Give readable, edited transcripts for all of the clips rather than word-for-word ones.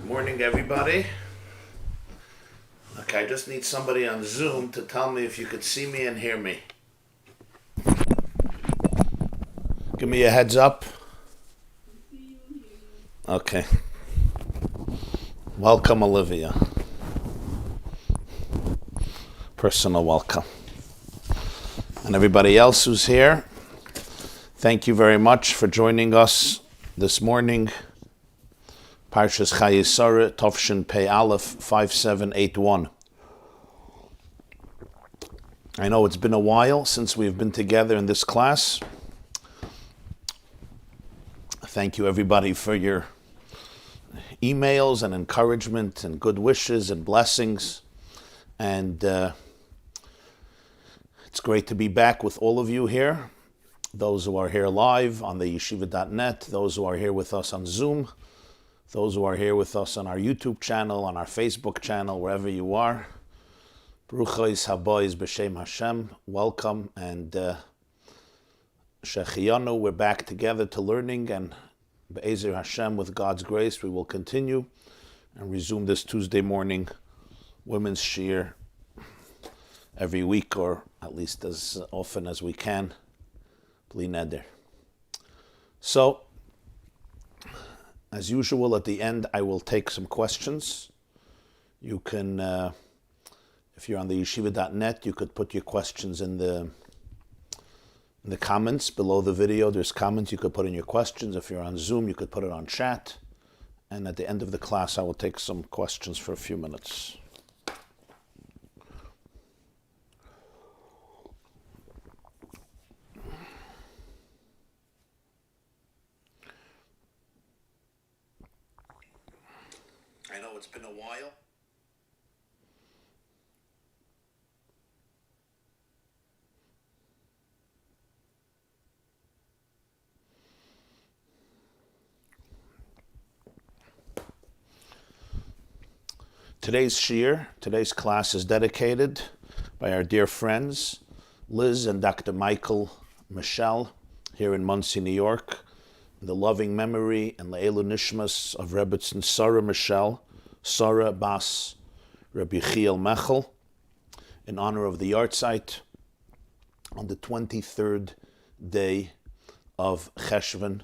Morning, everybody. Okay, I just need somebody on Zoom to tell me if you could see me and hear me. Give me a heads up. Okay. Welcome, Olivia. Personal welcome. And everybody else who's here, thank you very much for joining us this morning. Parshas Chayei Tovshin Pei Aleph 5781. I know it's been a while since we've been together in this class. Thank you everybody for your emails and encouragement and good wishes and blessings. And it's great to be back with all of you here. Those who are here live on the yeshiva.net, those who are here with us on Zoom, those who are here with us on our YouTube channel, on our Facebook channel, wherever you are. Bruchos habois b'shem Hashem. Welcome, and Shechiyanu, we're back together to learning, and Be'ezer Hashem, with God's grace, we will continue and resume this Tuesday morning women's shiur every week, or at least as often as we can. Bli neder. So, as usual, at the end, I will take some questions. You can, if you're on the yeshiva.net, you could put your questions in the comments below the video. There's comments, you could put in your questions. If you're on Zoom, you could put it on chat. And at the end of the class, I will take some questions for a few minutes. I know it's been a while. Today's shiur, today's class is dedicated by our dear friends, Liz and Dr. Michael Michelle, here in Monsey, New York, in the loving memory and Le'elu Nishmas of Rebbetzin Sarah Michelle, Sarah Bas Rabbi Chiel Mechel, in honor of the yahrzeit on the 23rd day of Cheshvan,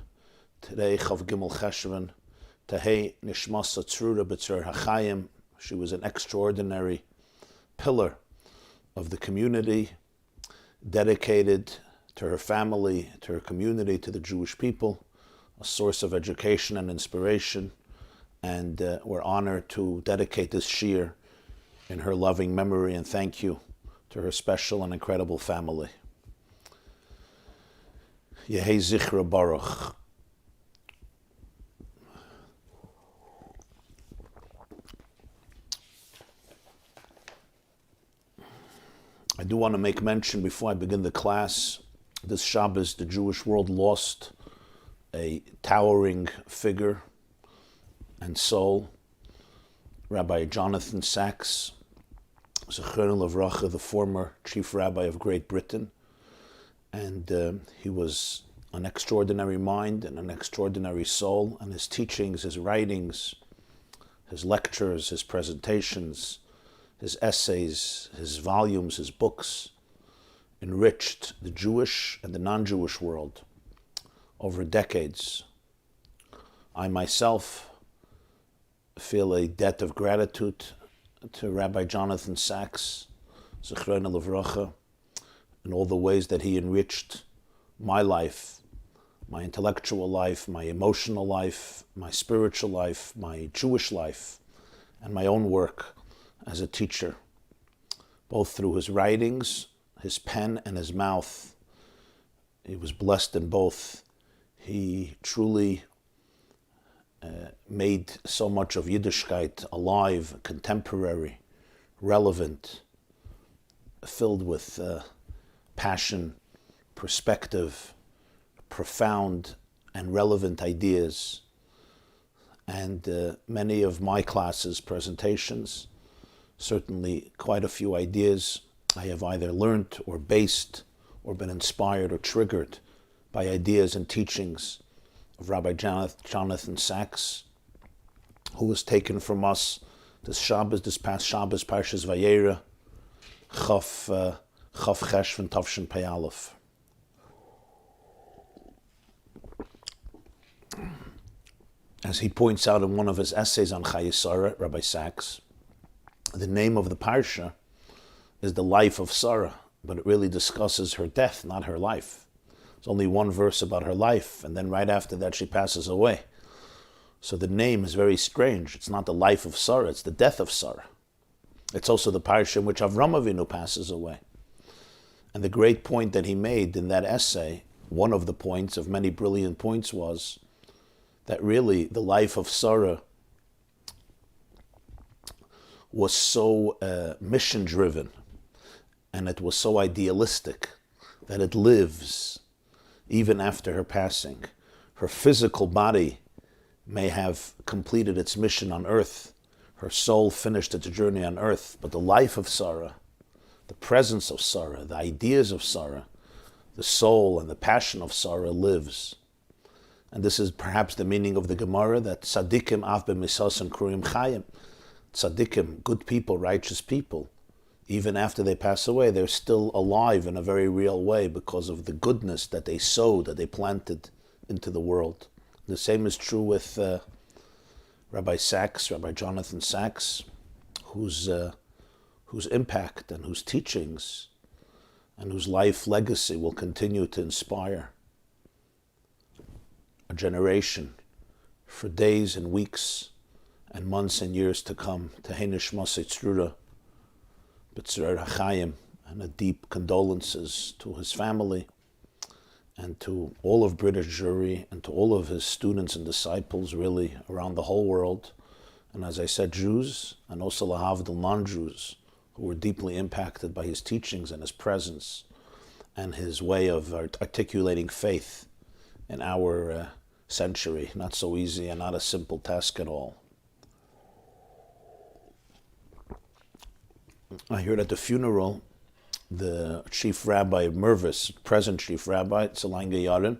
today Chav Gimel Cheshvan, Tehei Nishmasa Tzrura B'Tzur HaChayim. She was an extraordinary pillar of the community, dedicated to her family, to her community, to the Jewish people, a source of education and inspiration, and we're honored to dedicate this shiur in her loving memory, and thank you to her special and incredible family. Yehei Zichra Baruch. I do want to make mention before I begin the class, this Shabbos, the Jewish world lost a towering figure and soul, Rabbi Jonathan Sacks, Zechronu Livracha, the former chief rabbi of Great Britain. And he was an extraordinary mind and an extraordinary soul, and his teachings, his writings, his lectures, his presentations, his essays, his volumes, his books, enriched the Jewish and the non-Jewish world over decades. I myself feel a debt of gratitude to Rabbi Jonathan Sacks, Zechronu Livracha, in all the ways that he enriched my life, my intellectual life, my emotional life, my spiritual life, my Jewish life, and my own work as a teacher, both through his writings, his pen, and his mouth. He was blessed in both. He truly made so much of Yiddishkeit alive, contemporary, relevant, filled with passion, perspective, profound and relevant ideas. And many of my classes' presentations, certainly quite a few ideas, I have either learned or based or been inspired or triggered by ideas and teachings of Rabbi Jonathan Sacks. who was taken from us this past Shabbos, Parshas Vayera, Chaf Chesh from Tavshin Pei Aleph. As he points out in one of his essays on Chayei Sarah, Rabbi Sachs, the name of the parsha is the life of Sarah, but it really discusses her death, not her life. There's only one verse about her life, and then right after that she passes away. So the name is very strange. It's not the life of Sarah, it's the death of Sarah. It's also the parsha in which Avram Avinu passes away. And the great point that he made in that essay, one of the points of many brilliant points, was that really the life of Sarah was so mission-driven, and it was so idealistic that it lives even after her passing. Her physical body may have completed its mission on earth, her soul finished its journey on earth, but the life of Sarah, the presence of Sarah, the ideas of Sarah, the soul and the passion of Sarah lives. And this is perhaps the meaning of the Gemara, that tzaddikim av b'misas and kruyim chayim. Tzaddikim, good people, righteous people, even after they pass away, they're still alive in a very real way because of the goodness that they sowed, that they planted into the world. The same is true with Rabbi Sachs, Rabbi Jonathan Sachs, whose impact and whose teachings and whose life legacy will continue to inspire a generation for days and weeks and months and years to come. Tehei nishmas tzrura b'tzrar hachayim, and a deep condolences to his family and to all of British Jewry and to all of his students and disciples really around the whole world. And as I said, Jews and also lahavdil non-Jews who were deeply impacted by his teachings and his presence and his way of articulating faith in our century. Not so easy and not a simple task at all. I heard at the funeral the chief rabbi of Mervis, present chief rabbi, Tzalain Yarin,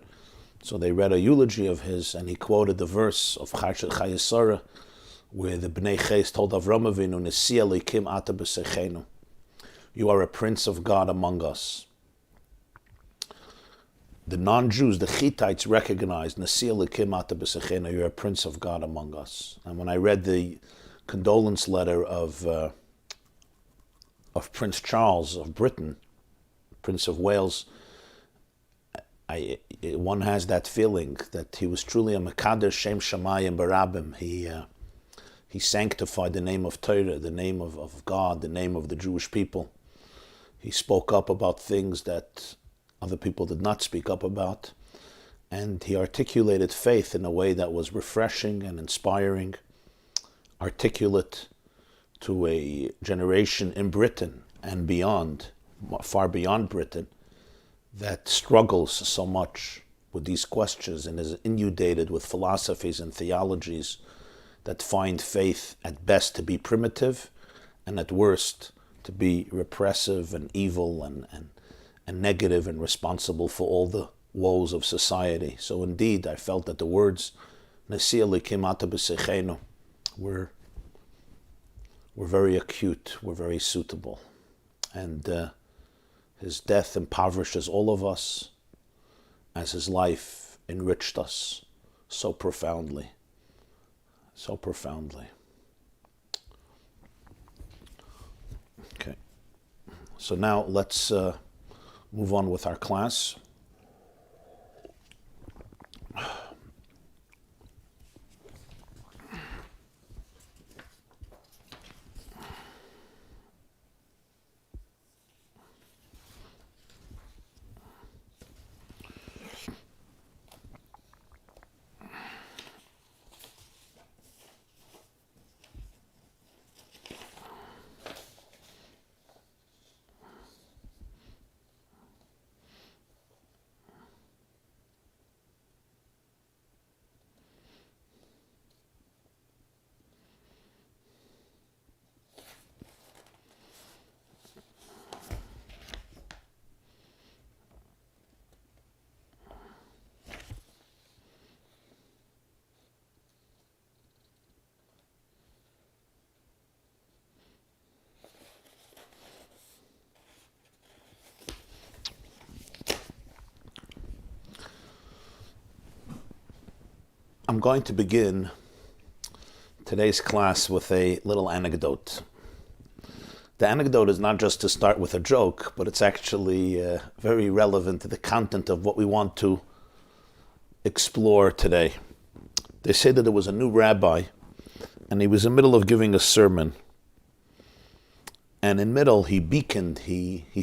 so they read a eulogy of his, and he quoted the verse of Chayei Sarah, where the Bnei Ches told Avram Avinu, Nesiya Elokim ata b'seichenu, you are a prince of God among us. The non-Jews, the Hittites, recognized, Nesiya Elokim ata b'seichenu, you're a prince of God among us. And when I read the condolence letter of Prince Charles of Britain, Prince of Wales, one has that feeling that he was truly a Mekadesh Shem Shamayim Barabim. He sanctified the name of Torah, the name of God, the name of the Jewish people. He spoke up about things that other people did not speak up about, and he articulated faith in a way that was refreshing and inspiring, articulate to a generation in Britain and beyond, far beyond Britain, that struggles so much with these questions and is inundated with philosophies and theologies that find faith at best to be primitive and at worst to be repressive and evil and negative and responsible for all the woes of society. So indeed, I felt that the words Nesiya Elokim ata b'seichenu were very acute, were very suitable. And his death impoverishes all of us as his life enriched us so profoundly. So profoundly. Okay. So now let's move on with our class. going to begin today's class with a little anecdote. The anecdote is not just to start with a joke, but it's actually very relevant to the content of what we want to explore today. They say that there was a new rabbi, and he was in the middle of giving a sermon. And in the middle, he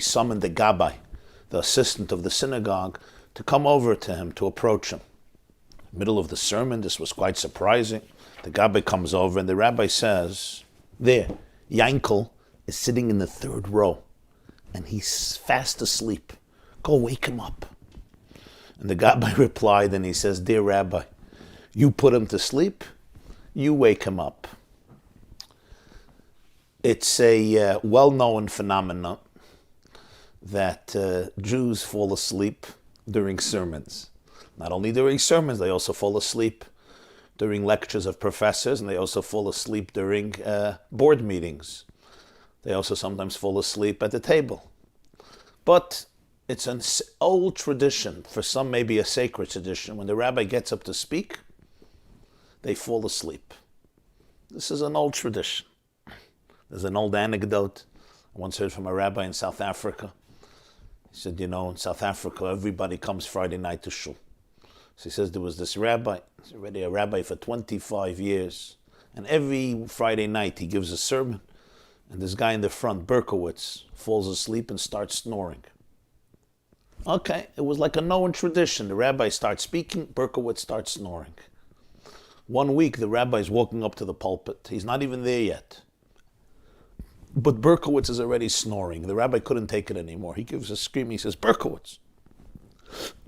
summoned the gabbai, the assistant of the synagogue, to come over to him, to approach him. Middle of the sermon, this was quite surprising. The gabbai comes over, and the rabbi says, "There, Yankel is sitting in the third row, and he's fast asleep. Go wake him up." And the gabbai replied, and he says, "Dear Rabbi, you put him to sleep, you wake him up." It's a well-known phenomenon that Jews fall asleep during sermons. Not only during sermons, they also fall asleep during lectures of professors, and they also fall asleep during board meetings. They also sometimes fall asleep at the table. But it's an old tradition, for some maybe a sacred tradition. When the rabbi gets up to speak, they fall asleep. This is an old tradition. There's an old anecdote I once heard from a rabbi in South Africa. He said, in South Africa, everybody comes Friday night to shul. So he says there was this rabbi, he's already a rabbi for 25 years, and every Friday night he gives a sermon, and this guy in the front, Berkowitz, falls asleep and starts snoring. Okay, it was like a known tradition. The rabbi starts speaking, Berkowitz starts snoring. One week, the rabbi is walking up to the pulpit. He's not even there yet. But Berkowitz is already snoring. The rabbi couldn't take it anymore. He gives a scream. He says, "Berkowitz,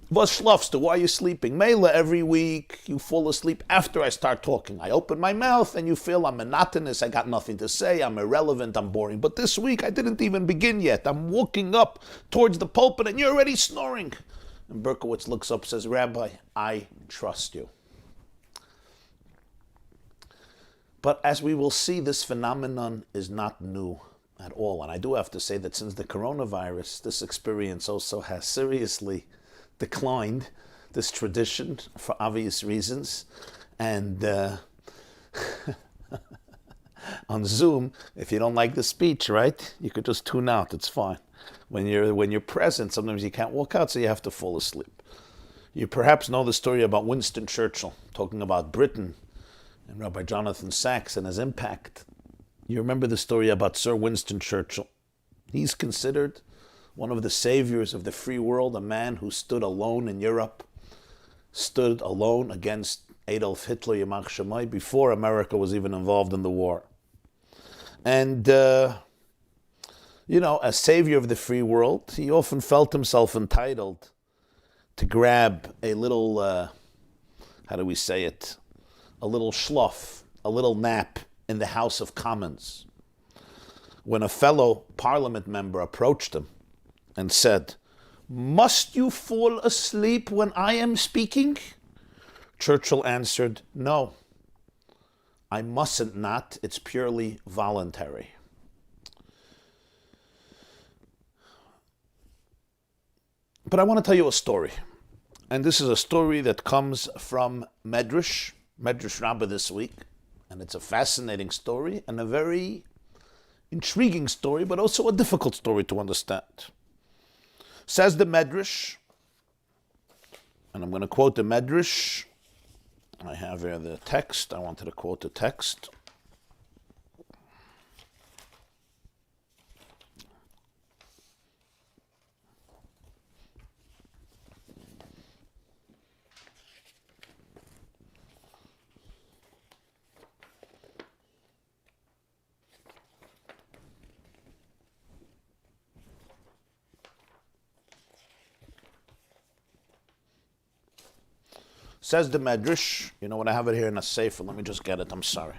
was schlafst du? Why are you sleeping? Mela, every week you fall asleep after I start talking. I open my mouth and you feel I'm monotonous. I got nothing to say. I'm irrelevant. I'm boring. But this week I didn't even begin yet. I'm walking up towards the pulpit and you're already snoring." And Berkowitz looks up and says, "Rabbi, I trust you." But as we will see, this phenomenon is not new at all. And I do have to say that since the coronavirus, this experience also has seriously declined, this tradition, for obvious reasons. And on Zoom, if you don't like the speech, right, you could just tune out. It's fine. When you're present, sometimes you can't walk out, so you have to fall asleep. You perhaps know the story about Winston Churchill, talking about Britain, and Rabbi Jonathan Sachs and his impact. You remember the story about Sir Winston Churchill. He's considered one of the saviors of the free world, a man who stood alone in Europe, stood alone against Adolf Hitler, Yamach Shemai, before America was even involved in the war. And, as savior of the free world, he often felt himself entitled to grab a little, a little schluff, a little nap in the House of Commons. When a fellow parliament member approached him and said, "Must you fall asleep when I am speaking?" Churchill answered, "No, I mustn't not. It's purely voluntary." But I want to tell you a story. And this is a story that comes from Medrash Rabbi this week, and it's a fascinating story and a very intriguing story, but also a difficult story to understand. Says the Medrash, and I'm going to quote the Medrash. I have here the text. I wanted to quote the text. Says the Medrash, what, I have it here in a sefer. Let me just get it. I'm sorry.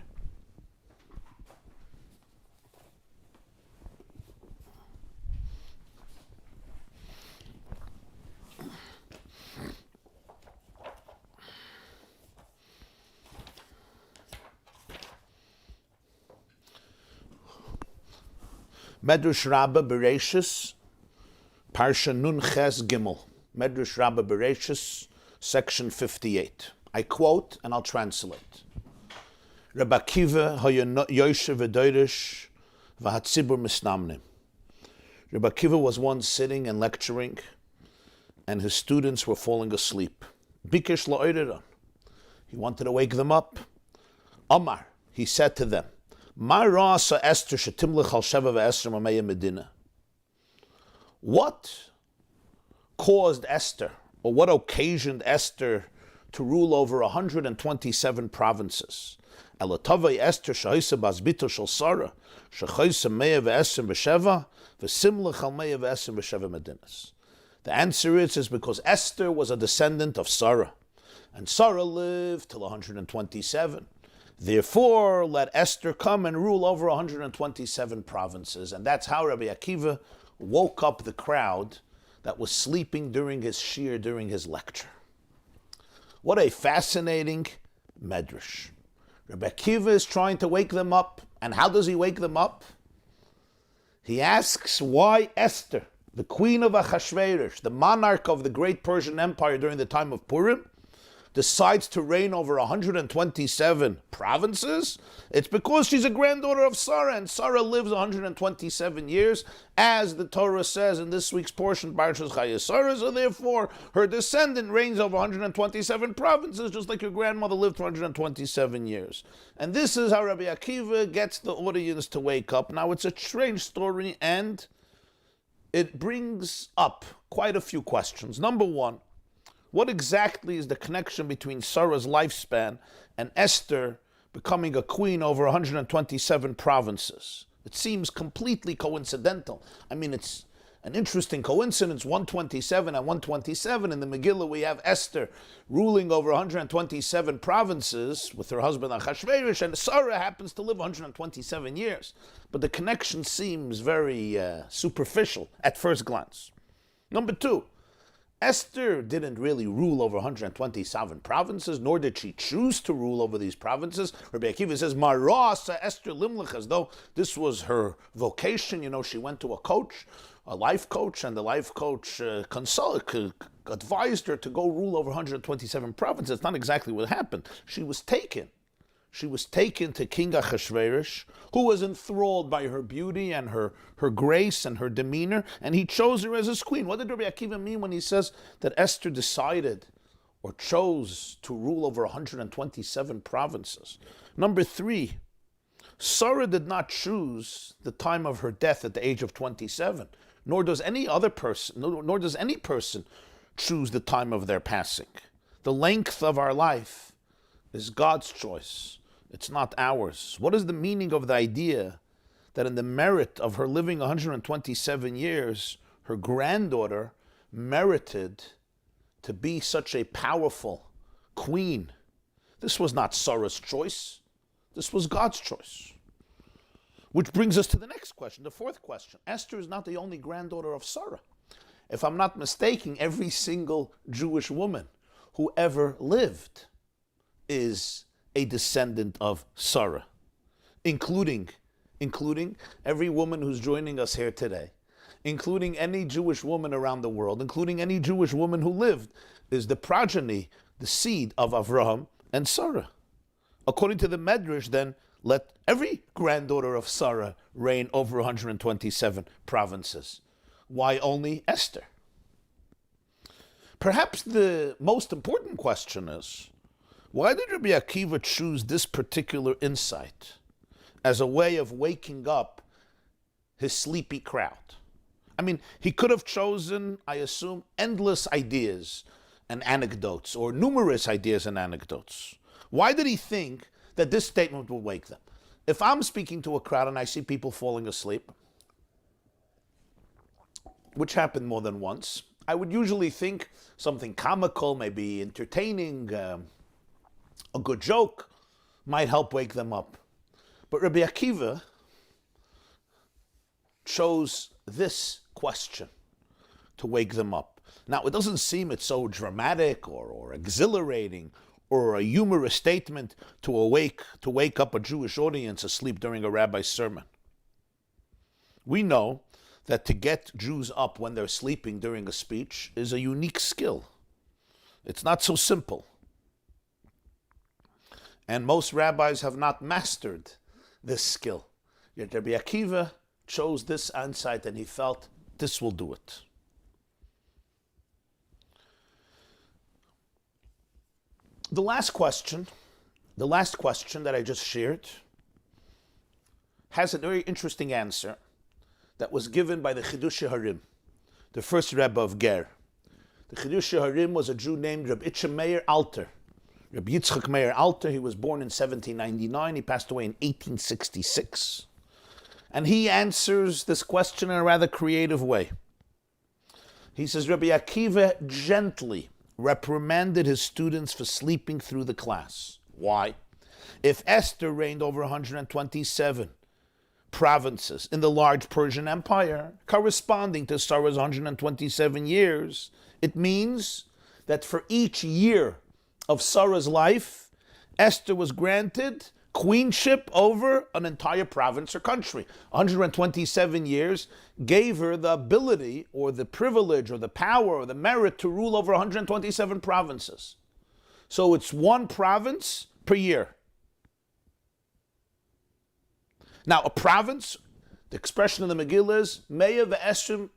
Medrash Rabbi Bereshis, Parsha Nun Ches Gimel. Medrash Rabbi Bereshis, section 58. I quote and I'll translate. Rabbi Akiva Yoshev v'doirish v'hatzibur misnamnim. Rabbi Akiva was once sitting and lecturing, and his students were falling asleep. Bikesh la'oreran. He wanted to wake them up. Amar, he said to them, Ma ra'asa Esther shetimlech al sheva v'esr mameya medina. What caused Esther, or what occasioned Esther to rule over 127 provinces? Elatavay Esther shahisa bazbito shel Sarah, shachaysa meya v'esr v'sheva, v'simlech al meya v'esr v'sheva medinas. The answer is because Esther was a descendant of Sarah, and Sarah lived till 127. Therefore, let Esther come and rule over 127 provinces. And that's how Rabbi Akiva woke up the crowd that was sleeping during his shiur, during his lecture. What a fascinating medrash. Rabbi Akiva is trying to wake them up. And how does he wake them up? He asks why Esther, the queen of Achashverosh, the monarch of the great Persian Empire during the time of Purim, decides to reign over 127 provinces. It's because she's a granddaughter of Sarah, and Sarah lives 127 years, as the Torah says in this week's portion, Parshas Chayei Sarah. So therefore, her descendant reigns over 127 provinces, just like her grandmother lived 127 years. And this is how Rabbi Akiva gets the audience to wake up. Now, it's a strange story, and it brings up quite a few questions. Number one, what exactly is the connection between Sarah's lifespan and Esther becoming a queen over 127 provinces? It seems completely coincidental. I mean, it's an interesting coincidence, 127 and 127. In the Megillah, we have Esther ruling over 127 provinces with her husband Achashverosh, and Sarah happens to live 127 years. But the connection seems very superficial at first glance. Number two, Esther didn't really rule over 127 provinces, nor did she choose to rule over these provinces. Rabbi Akiva says, Marasa Esther Limlich, as though this was her vocation. You know, she went to a life coach, and the life coach advised her to go rule over 127 provinces. It's not exactly what happened. She was taken to King Achashverosh, who was enthralled by her beauty and her grace and her demeanor, and he chose her as his queen. What did Rabbi Akiva mean when he says that Esther decided or chose to rule over 127 provinces? Number three, Sarah did not choose the time of her death at the age of 27, nor does any person choose the time of their passing. The length of our life is God's choice. It's not ours. What is the meaning of the idea that in the merit of her living 127 years, her granddaughter merited to be such a powerful queen? This was not Sarah's choice. This was God's choice. Which brings us to the next question, the fourth question. Esther is not the only granddaughter of Sarah. If I'm not mistaken, every single Jewish woman who ever lived is a descendant of Sarah, including every woman who's joining us here today, including any Jewish woman around the world, including any Jewish woman who lived, is the progeny, the seed of Avraham and Sarah. According to the Medrash, then, let every granddaughter of Sarah reign over 127 provinces. Why only Esther? Perhaps the most important question is, why did Rabbi Akiva choose this particular insight as a way of waking up his sleepy crowd? I mean, he could have chosen, I assume, endless ideas and anecdotes, or numerous ideas and anecdotes. Why did he think that this statement will wake them? If I'm speaking to a crowd and I see people falling asleep, which happened more than once, I would usually think something comical, maybe entertaining, a good joke might help wake them up. But Rabbi Akiva chose this question to wake them up. Now, it doesn't seem it's so dramatic or exhilarating or a humorous statement to wake up a Jewish audience asleep during a rabbi's sermon. We know that to get Jews up when they're sleeping during a speech is a unique skill. It's not so simple. And most rabbis have not mastered this skill. Yet Rabbi Akiva chose this insight and he felt this will do it. The last question that I just shared has a very interesting answer that was given by the Chidushei Harim, the first Rebbe of Ger. The Chidushei Harim was a Jew named Rabbi Meir Alter. Rabbi Yitzchak Meir Alter, he was born in 1799, he passed away in 1866. And he answers this question in a rather creative way. He says, Rabbi Akiva gently reprimanded his students for sleeping through the class. Why? If Esther reigned over 127 provinces in the large Persian Empire, corresponding to Sarah's 127 years, it means that for each year of Sarah's life, Esther was granted queenship over an entire province or country. 127 years gave her the ability or the privilege or the power or the merit to rule over 127 provinces. So it's one province per year. Now, a province, the expression in the Megillah is Meya ve'esrim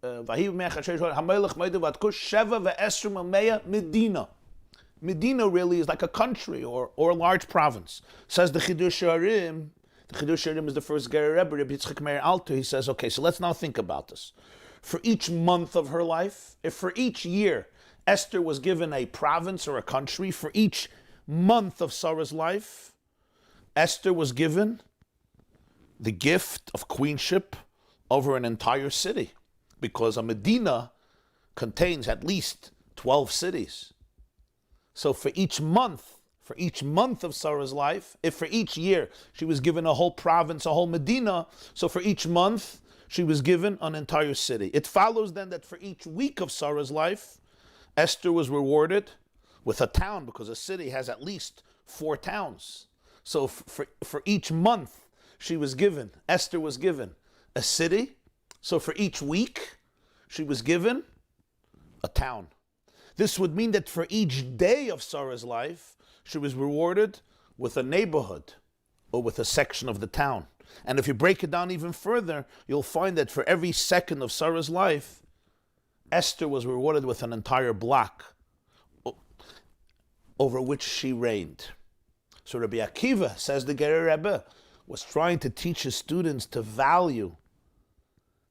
v'hiv me'achashesh hamelech me'edu v'atkush sheva ve'esrim meya medina. Medina really is like a country or a large province. Says the Chidushei Harim. The Chidushei Harim is the first Ger Rebbe, Rabbi Yitzchak Meir Alter. He says, okay, so let's now think about this. For each month of her life, if for each year Esther was given a province or a country, for each month of Sarah's life, Esther was given the gift of queenship over an entire city, because a Medina contains at least 12 cities. So for each month of Sarah's life, if for each year she was given a whole province, a whole Medina, so for each month she was given an entire city. It follows then that for each week of Sarah's life, Esther was rewarded with a town, because a city has at least 4 towns. So for each month Esther was given a city. So for each week she was given a town. This would mean that for each day of Sarah's life, she was rewarded with a neighborhood or with a section of the town. And if you break it down even further, you'll find that for every second of Sarah's life, Esther was rewarded with an entire block over which she reigned. So Rabbi Akiva, says the Ger Rebbe, was trying to teach his students to value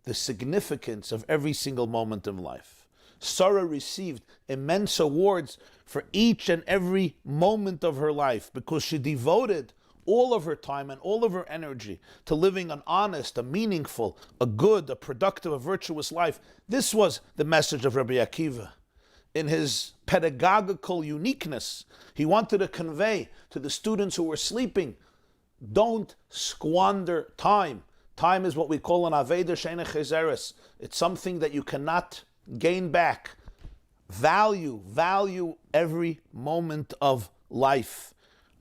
the significance of every single moment of life. Sarah received immense awards for each and every moment of her life because she devoted all of her time and all of her energy to living an honest, a meaningful, a good, a productive, a virtuous life. This was the message of Rabbi Akiva. In his pedagogical uniqueness, he wanted to convey to the students who were sleeping, don't squander time. Time is what we call an aveda she'eina chezeres. It's something that you cannot gain back. Value every moment of life.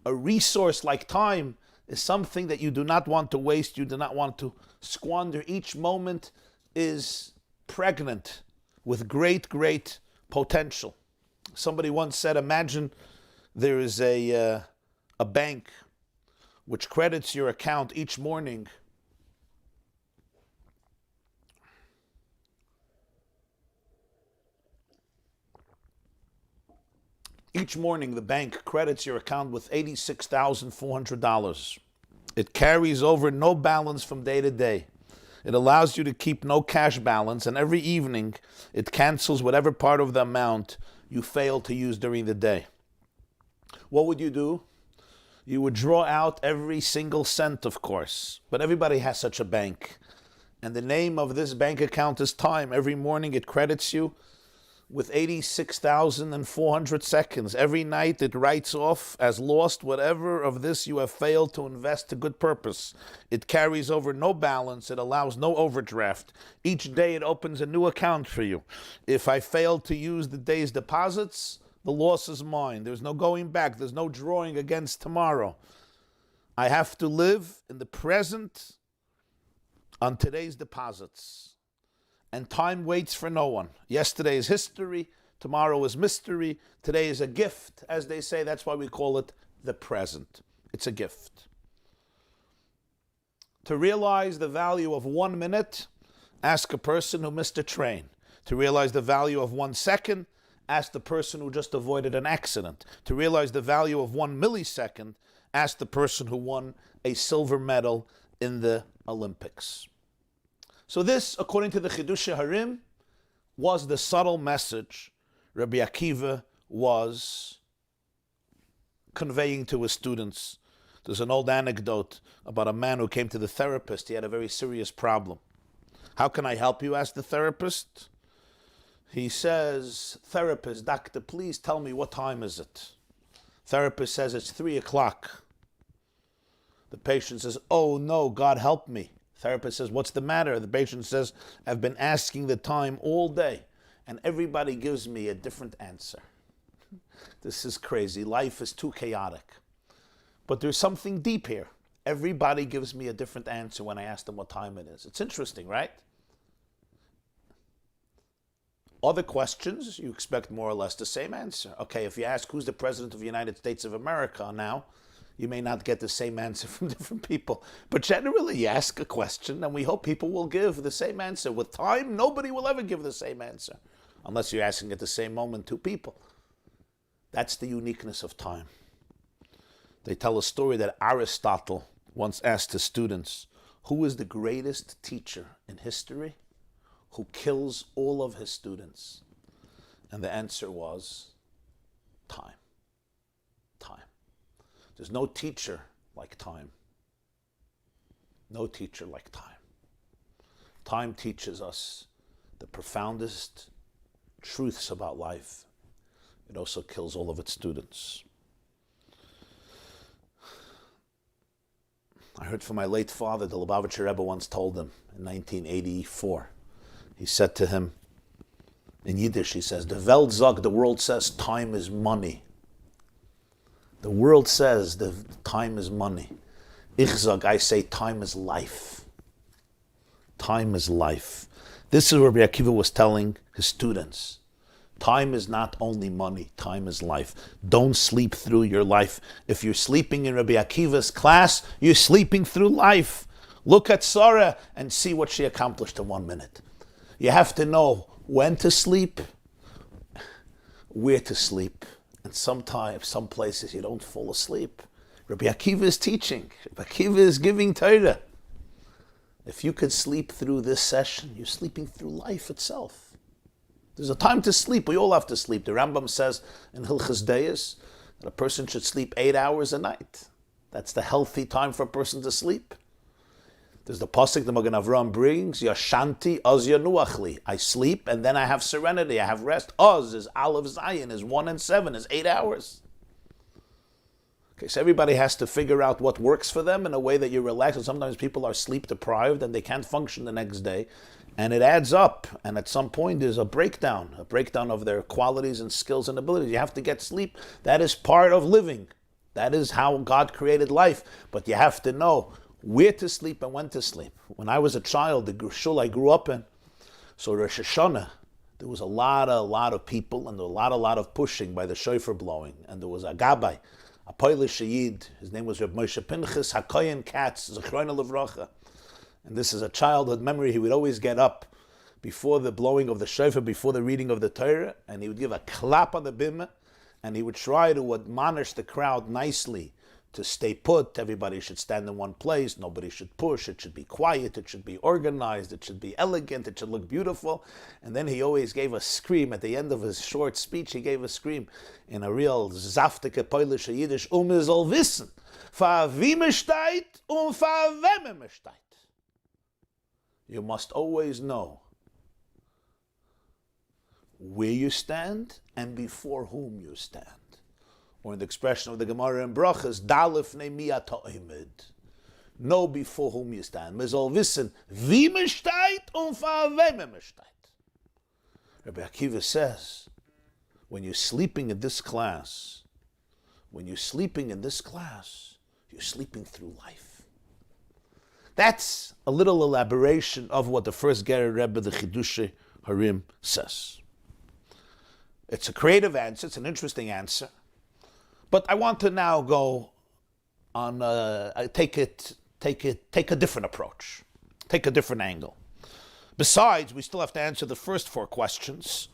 A resource like time is something that you do not want to waste, you do not want to squander. Each moment is pregnant with great potential. Somebody once said, imagine there is a bank which credits your account each morning Each morning, the bank credits your account with $86,400. It carries over no balance from day to day. It allows you to keep no cash balance, and every evening, it cancels whatever part of the amount you failed to use during the day. What would you do? You would draw out every single cent, of course. But everybody has such a bank. And the name of this bank account is time. Every morning, it credits you with 86,400 seconds. Every night it writes off as lost whatever of this you have failed to invest to good purpose. It carries over no balance. It allows no overdraft. Each day it opens a new account for you. If I fail to use the day's deposits, the loss is mine. There's no going back. There's no drawing against tomorrow. I have to live in the present on today's deposits. And time waits for no one. Yesterday is history. Tomorrow is mystery. Today is a gift, as they say. That's why we call it the present. It's a gift. To realize the value of 1 minute, ask a person who missed a train. To realize the value of 1 second, ask the person who just avoided an accident. To realize the value of 1 millisecond, ask the person who won a silver medal in the Olympics. So this, according to the Chidushei Harim, was the subtle message Rabbi Akiva was conveying to his students. There's an old anecdote about a man who came to the therapist. He had a very serious problem. How can I help you? Asked the therapist. He says, therapist, doctor, please tell me what time is it? Therapist says it's 3 o'clock. The patient says, oh no, God help me. Therapist says, what's the matter? The patient says, I've been asking the time all day and everybody gives me a different answer. This is crazy. Life is too chaotic. But there's something deep here. Everybody gives me a different answer when I ask them what time it is. It's interesting, right? Other questions, you expect more or less the same answer. Okay, if you ask who's the President of the United States of America now, you may not get the same answer from different people. But generally, you ask a question, and we hope people will give the same answer. With time, nobody will ever give the same answer, unless you're asking at the same moment 2 people. That's the uniqueness of time. They tell a story that Aristotle once asked his students, who is the greatest teacher in history who kills all of his students? And the answer was time. Time. There's no teacher like time. No teacher like time. Time teaches us the profoundest truths about life. It also kills all of its students. I heard from my late father, the Lubavitcher Rebbe once told him in 1984. He said to him, in Yiddish, he says, the Welt sagt, the world says time is money. The world says the time is money. Ich sag, I say time is life. Time is life. This is what Rabbi Akiva was telling his students. Time is not only money, time is life. Don't sleep through your life. If you're sleeping in Rabbi Akiva's class, you're sleeping through life. Look at Sarah and see what she accomplished in 1 minute. You have to know when to sleep, where to sleep. And sometimes, some places you don't fall asleep. Rabbi Akiva is teaching. Rabbi Akiva is giving Torah. If you could sleep through this session, you're sleeping through life itself. There's a time to sleep. We all have to sleep. The Rambam says in Hilchos Deis that a person should sleep 8 hours a night. That's the healthy time for a person to sleep. There's the pasuk the Magen Avraham brings, Yashanti oz yanuachli. I sleep and then I have serenity, I have rest. Oz is Aleph Zayin, is 1 and 7, is 8 hours. Okay, so everybody has to figure out what works for them in a way that you're relaxed. And sometimes people are sleep deprived and they can't function the next day. And it adds up. And at some point there's a breakdown of their qualities and skills and abilities. You have to get sleep. That is part of living. That is how God created life. But you have to know where to sleep and when to sleep. When I was a child, the shul I grew up in, so Rosh Hashanah, there was a lot of people and there was a lot of pushing by the shofar blowing. And there was a gabbai, a Polish Yid, his name was Reb Moshe Pinchas HaKoyen Katz, Zechrona Livracha. And this is a childhood memory. He would always get up before the blowing of the shofar, before the reading of the Torah, and he would give a clap on the bimah, and he would try to admonish the crowd nicely to stay put. Everybody should stand in one place. Nobody should push. It should be quiet. It should be organized. It should be elegant. It should look beautiful. And then he always gave a scream. At the end of his short speech, he gave a scream in a real zaftige Polish Yiddish, soll wissen, fa wie me steht und fa wem me steht. You must always know where you stand and before whom you stand. Or in the expression of the Gemara in Brachas, Dalef ne'miyat ha'omed. Know before whom you stand. Me soll wissen, wie me steht und fa wem me steht. Rabbi Akiva says, when you're sleeping in this class, you're sleeping through life. That's a little elaboration of what the first Ger Rebbe, the Chidushei Harim, says. It's a creative answer. It's an interesting answer. But I want to now go on, take a different approach, take a different angle. Besides, we still have to answer the first four questions,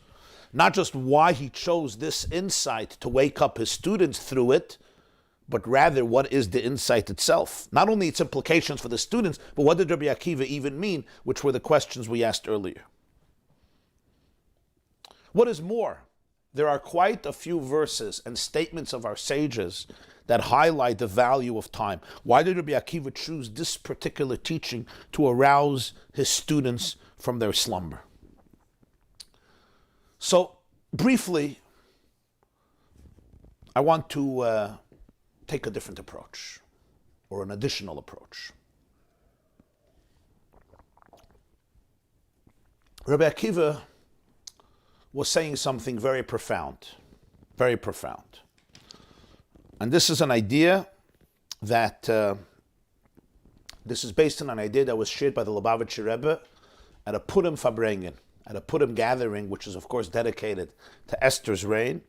not just why he chose this insight to wake up his students through it, but rather what is the insight itself. Not only its implications for the students, but what did Rabbi Akiva even mean, which were the questions we asked earlier. What is more, there are quite a few verses and statements of our sages that highlight the value of time. Why did Rabbi Akiva choose this particular teaching to arouse his students from their slumber? So, briefly, I want to take a different approach, or an additional approach. Rabbi Akiva was saying something very profound, very profound. And this is an idea that, this is based on an idea that was shared by the Lubavitcher Rebbe at a Purim Farbrengen, at a Purim gathering, which is of course dedicated to Esther's reign,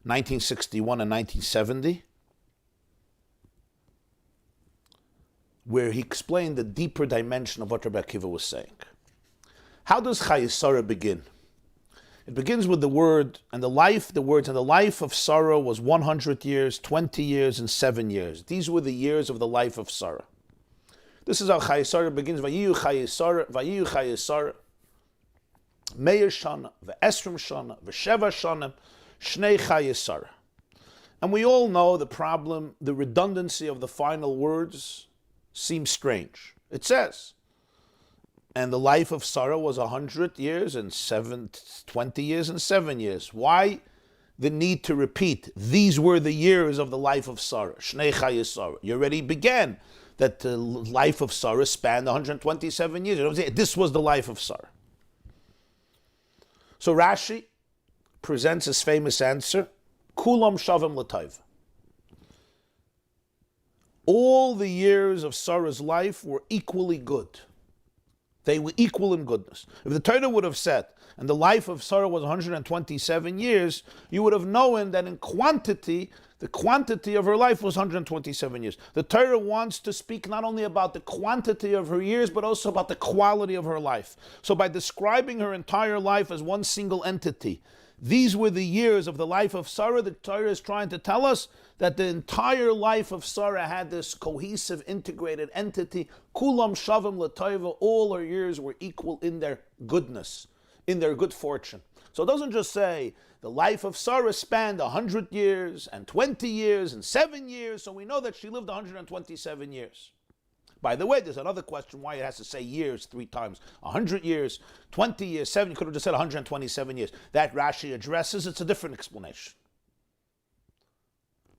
1961 and 1970, where he explained the deeper dimension of what Rabbi Akiva was saying. How does Chayei Sarah begin? It begins with the word and the life, the words, and the life of Sarah was 100 years, 20 years, and 7 years. These were the years of the life of Sarah. This is how Chayei Sarah begins. Vayiyu Chayei Sarah, Meir Shana, Ve'esrim Shana, Ve'sheva Shana, Shnei Chayei Sarah. And we all know the problem, the redundancy of the final words seems strange. It says, and the life of Sarah was 100 years and 20 years and 7 years. Why the need to repeat? These were the years of the life of Sarah. Shnei Chayei Sarah. You already began that the life of Sarah spanned 127 years. This was the life of Sarah. So Rashi presents his famous answer, Kulam Shavim L'Taiva. All the years of Sarah's life were equally good. They were equal in goodness. If the Torah would have said, and the life of Sarah was 127 years, you would have known that in quantity, the quantity of her life was 127 years. The Torah wants to speak not only about the quantity of her years, but also about the quality of her life. So by describing her entire life as one single entity, these were the years of the life of Sarah. The Torah is trying to tell us that the entire life of Sarah had this cohesive, integrated entity. Kulam Shavim L'Taiva, all her years were equal in their goodness, in their good fortune. So it doesn't just say the life of Sarah spanned 100 years and 20 years and 7 years, so we know that she lived 127 years. By the way, there's another question why it has to say years 3 times. 100 years, 20 years, 7, you could have just said 127 years. That Rashi addresses, it's a different explanation.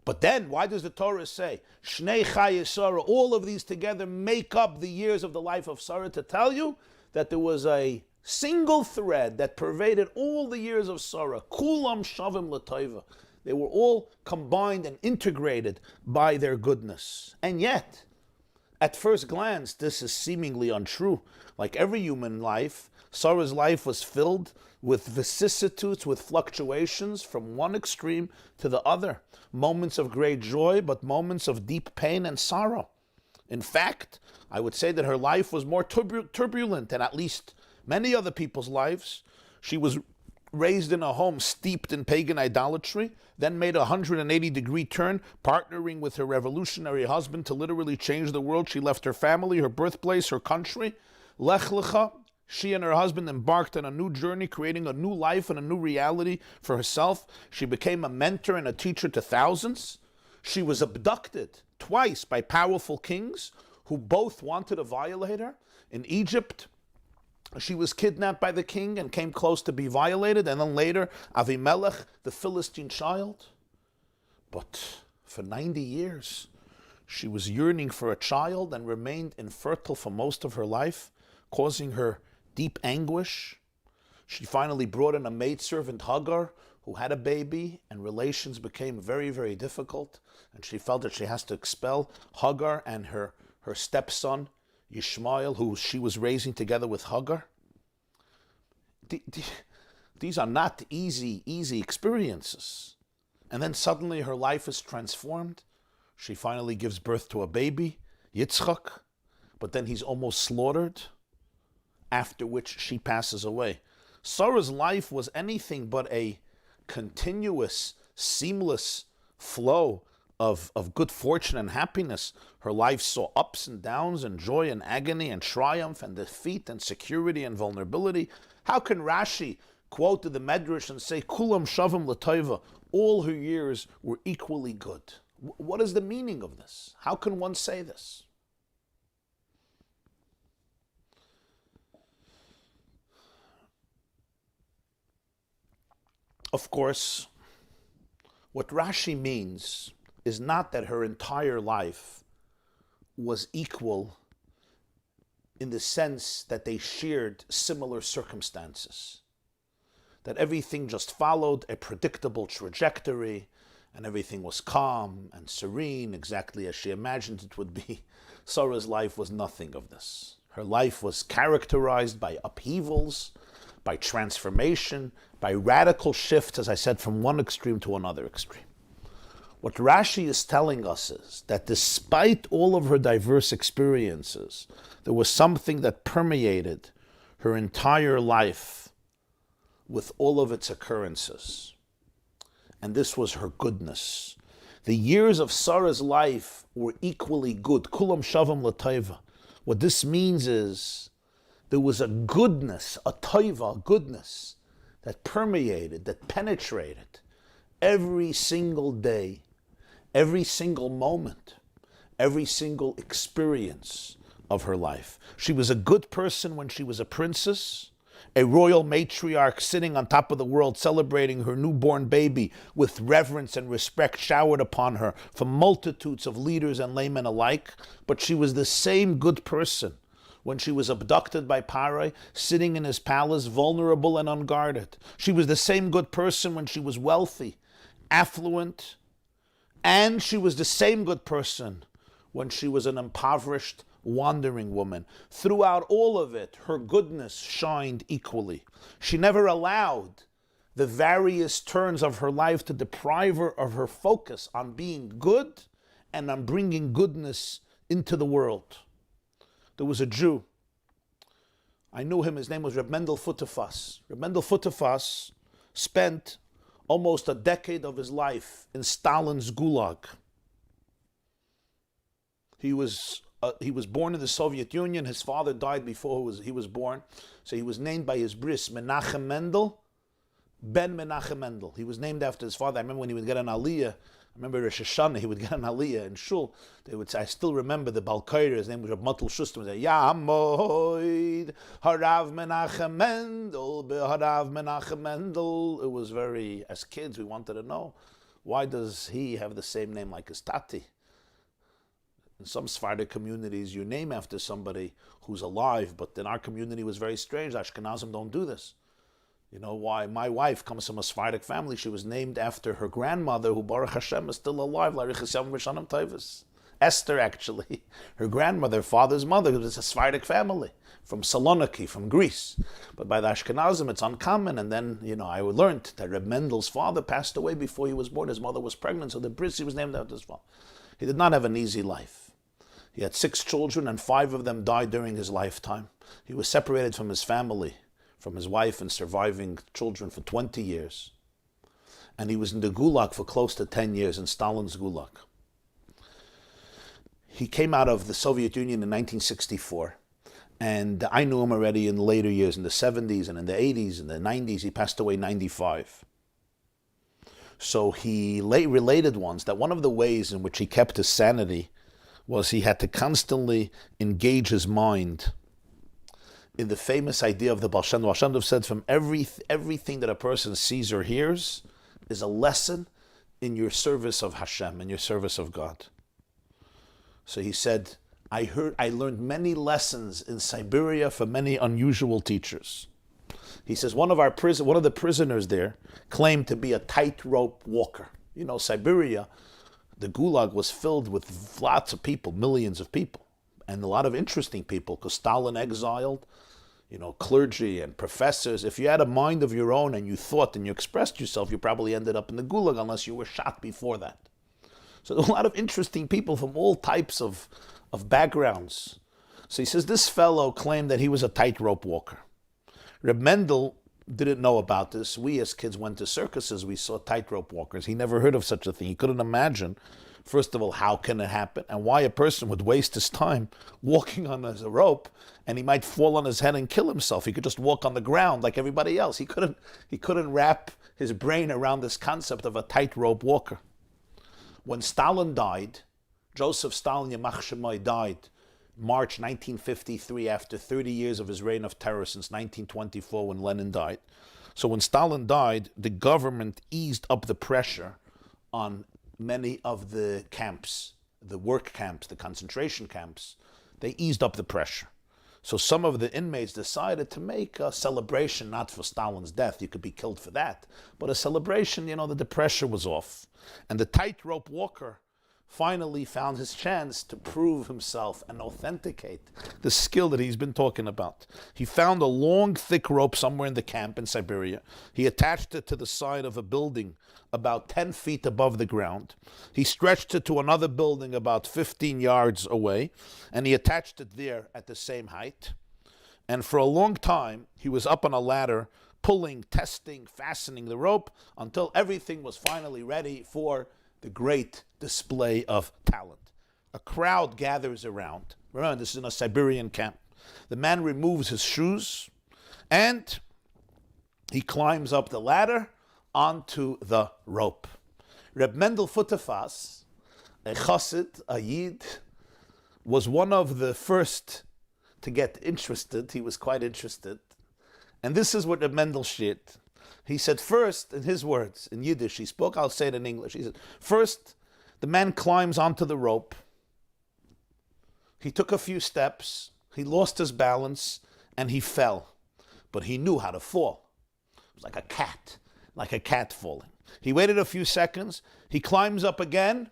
But then, why does the Torah say, Shnei Chayei Sarah, all of these together make up the years of the life of Sarah, to tell you that there was a single thread that pervaded all the years of Sarah. Kulam Shavim L'Taiva. They were all combined and integrated by their goodness. And yet, at first glance, this is seemingly untrue. Like every human life, Sarah's life was filled with vicissitudes, with fluctuations from one extreme to the other. Moments of great joy, but moments of deep pain and sorrow. In fact, I would say that her life was more turbulent than at least many other people's lives. She was raised in a home steeped in pagan idolatry, then made a 180-degree turn, partnering with her revolutionary husband to literally change the world. She left her family, her birthplace, her country. Lech Lecha, she and her husband embarked on a new journey, creating a new life and a new reality for herself. She became a mentor and a teacher to thousands. She was abducted twice by powerful kings who both wanted to violate her. In Egypt, she was kidnapped by the king and came close to be violated, and then later, Avimelech, the Philistine child. But for 90 years, she was yearning for a child and remained infertile for most of her life, causing her deep anguish. She finally brought in a maidservant, Hagar, who had a baby, and relations became very, very difficult, and she felt that she has to expel Hagar and her stepson, Ishmael, who she was raising together with Hagar. These are not easy experiences. And then suddenly her life is transformed. She finally gives birth to a baby, Yitzchak, but then he's almost slaughtered, after which she passes away. Sarah's life was anything but a continuous, seamless flow of good fortune and happiness. Her life saw ups and downs and joy and agony and triumph and defeat and security and vulnerability. How can Rashi quote the Medrash and say, Kulam shavim l'toiva, all her years were equally good? What is the meaning of this? How can one say this? Of course, what Rashi means is not that her entire life was equal in the sense that they shared similar circumstances, that everything just followed a predictable trajectory and everything was calm and serene, exactly as she imagined it would be. Sarah's life was nothing of this. Her life was characterized by upheavals, by transformation, by radical shifts, as I said, from one extreme to another extreme. What Rashi is telling us is that despite all of her diverse experiences, there was something that permeated her entire life with all of its occurrences. And this was her goodness. The years of Sarah's life were equally good. Kulam shavam l'taiva. What this means is there was a goodness, a taiva, a goodness that permeated, that penetrated every single day, every single moment, every single experience of her life. She was a good person when she was a princess, a royal matriarch sitting on top of the world celebrating her newborn baby with reverence and respect showered upon her from multitudes of leaders and laymen alike. But she was the same good person when she was abducted by Parai, sitting in his palace, vulnerable and unguarded. She was the same good person when she was wealthy, affluent, and she was the same good person when she was an impoverished, wandering woman. Throughout all of it, her goodness shined equally. She never allowed the various turns of her life to deprive her of her focus on being good and on bringing goodness into the world. There was a Jew. I knew him. His name was Reb Mendel Futefas. Reb Mendel Futefas spent almost a decade of his life in Stalin's Gulag. He was born in the Soviet Union. His father died before he was born. So he was named by his bris Menachem Mendel, Ben Menachem Mendel. He was named after his father. I remember when he would get an aliyah. I remember Rosh Hashanah, he would get an aliyah in Shul. They would say, I still remember the Balkaira, his name was Reb Motl Shuster, would say, Yamoid, Harav Menachem Mendel, Harav Menachem Mendel. It was very, as kids, we wanted to know, why does he have the same name like his tati? In some Sephardic communities, you name after somebody who's alive, but in our community it was very strange. Ashkenazim don't do this. You know why? My wife comes from a Sephardic family. She was named after her grandmother, who Baruch Hashem is still alive. Esther, actually, her grandmother, father's mother, was a Sephardic family from Saloniki, from Greece. But by the Ashkenazim, it's uncommon. And then, I learned that Reb Mendel's father passed away before he was born. His mother was pregnant, so the bris, he was named after his father. He did not have an easy life. He had 6 children, and 5 of them died during his lifetime. He was separated from his family, from his wife and surviving children for 20 years. And he was in the Gulag for close to 10 years, in Stalin's Gulag. He came out of the Soviet Union in 1964. And I knew him already in the later years, in the 70s and in the 80s and the 90s. He passed away in 95. So he related once that one of the ways in which he kept his sanity was he had to constantly engage his mind in the famous idea of the Baal Shem Tov. Baal Shem Tov said, from everything that a person sees or hears is a lesson in your service of Hashem, in your service of God. So he said, I learned many lessons in Siberia from many unusual teachers. He says one of the prisoners there claimed to be a tightrope walker. Siberia, the Gulag was filled with lots of people, millions of people, and a lot of interesting people, because Stalin exiled, clergy and professors. If you had a mind of your own and you thought and you expressed yourself, you probably ended up in the gulag unless you were shot before that. So there are a lot of interesting people from all types of backgrounds. So he says this fellow claimed that he was a tightrope walker. Reb Mendel didn't know about this. We as kids went to circuses, we saw tightrope walkers. He never heard of such a thing. He couldn't imagine, first of all, how can it happen and why a person would waste his time walking on a rope and he might fall on his head and kill himself. He could just walk on the ground like everybody else. He couldn't wrap his brain around this concept of a tightrope walker. When Stalin died, Joseph Stalin Yamach Shemoy died March 1953, after 30 years of his reign of terror since 1924 when Lenin died. So when Stalin died, the government eased up the pressure on many of the camps, the work camps, the concentration camps. They eased up the pressure. So some of the inmates decided to make a celebration, not for Stalin's death, you could be killed for that, but a celebration, that the pressure was off. And the tightrope walker finally found his chance to prove himself and authenticate the skill that he's been talking about. He found a long, thick rope somewhere in the camp in Siberia. He attached it to the side of a building about 10 feet above the ground. He stretched it to another building about 15 yards away, and he attached it there at the same height. And for a long time, he was up on a ladder, pulling, testing, fastening the rope, until everything was finally ready for the great display of talent. A crowd gathers around. Remember, this is in a Siberian camp. The man removes his shoes and he climbs up the ladder onto the rope. Reb Mendel Futefas, a chassid, a yid, was one of the first to get interested. He was quite interested. And this is what Reb Mendel shared. He said, first, in his words, in Yiddish, he spoke, I'll say it in English. He said, first, the man climbs onto the rope. He took a few steps, he lost his balance, and he fell. But he knew how to fall. It was like a cat falling. He waited a few seconds, he climbs up again,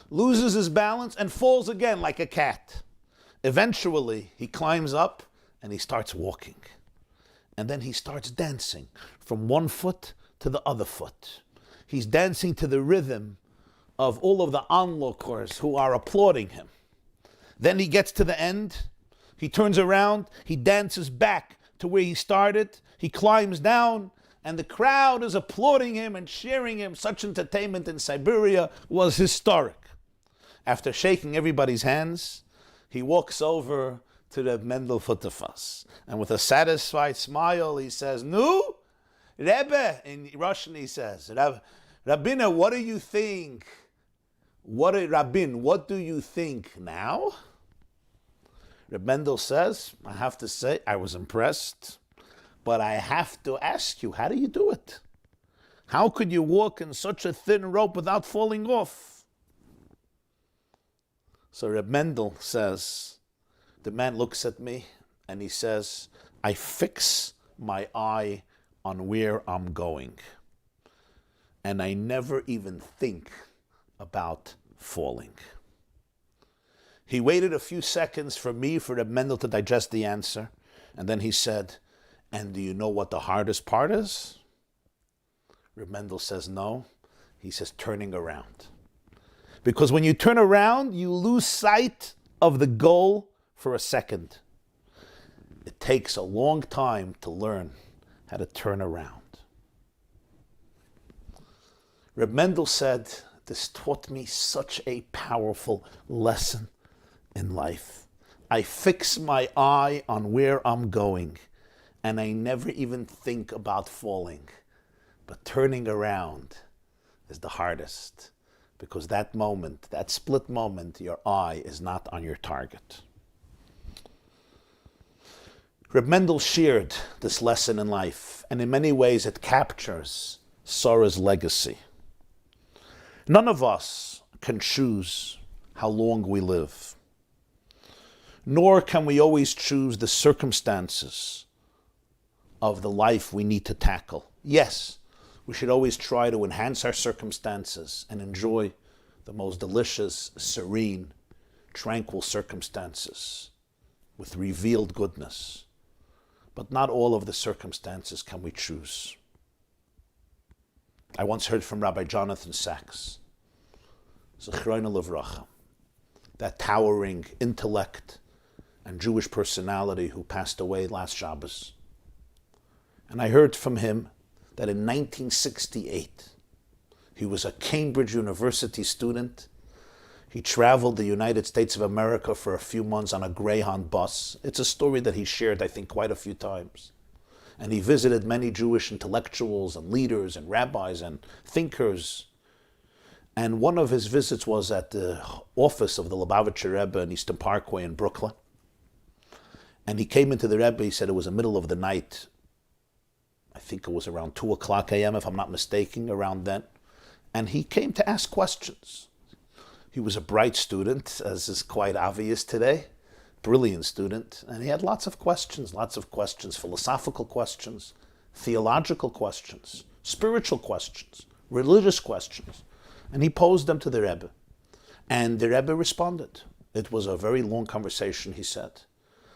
loses his balance, and falls again like a cat. Eventually, he climbs up and he starts walking. And then he starts dancing from one foot to the other foot. He's dancing to the rhythm of all of the onlookers who are applauding him. Then he gets to the end, he turns around, he dances back to where he started, he climbs down, and the crowd is applauding him and cheering him. Such entertainment in Siberia was historic. After shaking everybody's hands, he walks over to the Mendel Futefas. And with a satisfied smile, he says, Nu, Rebbe, in Russian he says, Rabbina, what do you think? Rabbin, what do you think now? Reb Mendel says, I have to say, I was impressed, but I have to ask you, how do you do it? How could you walk in such a thin rope without falling off? So Reb Mendel says, the man looks at me and he says, I fix my eye on where I'm going. And I never even think about falling. He waited a few seconds for Reb Mendel to digest the answer. And then he said, and do you know what the hardest part is? Reb Mendel says, no. He says, turning around. Because when you turn around, you lose sight of the goal for a second. It takes a long time to learn how to turn around. Reb Mendel said, this taught me such a powerful lesson in life. I fix my eye on where I'm going, and I never even think about falling. But turning around is the hardest, because that moment, that split moment, your eye is not on your target. Reb Mendel shared this lesson in life, and in many ways it captures Sarah's legacy. None of us can choose how long we live, nor can we always choose the circumstances of the life we need to tackle. Yes, we should always try to enhance our circumstances and enjoy the most delicious, serene, tranquil circumstances with revealed goodness. but not all of the circumstances can we choose. I once heard from Rabbi Jonathan Sachs, Zechrono Livracha, that towering intellect and Jewish personality who passed away last Shabbos. And I heard from him that in 1968, he was a Cambridge University student. He traveled the United States of America for a few months on a Greyhound bus. It's a story that he shared, I think, quite a few times. And he visited many Jewish intellectuals and leaders and rabbis and thinkers. And one of his visits was at the office of the Lubavitcher Rebbe in Eastern Parkway in Brooklyn. And he came into the Rebbe, he said it was the middle of the night. I think it was around 2 o'clock a.m., if I'm not mistaken, around then. And he came to ask questions. He was a bright student, as is quite obvious today. Brilliant student. And he had lots of questions, philosophical questions, theological questions, spiritual questions, religious questions. And he posed them to the Rebbe. And the Rebbe responded. It was a very long conversation, he said.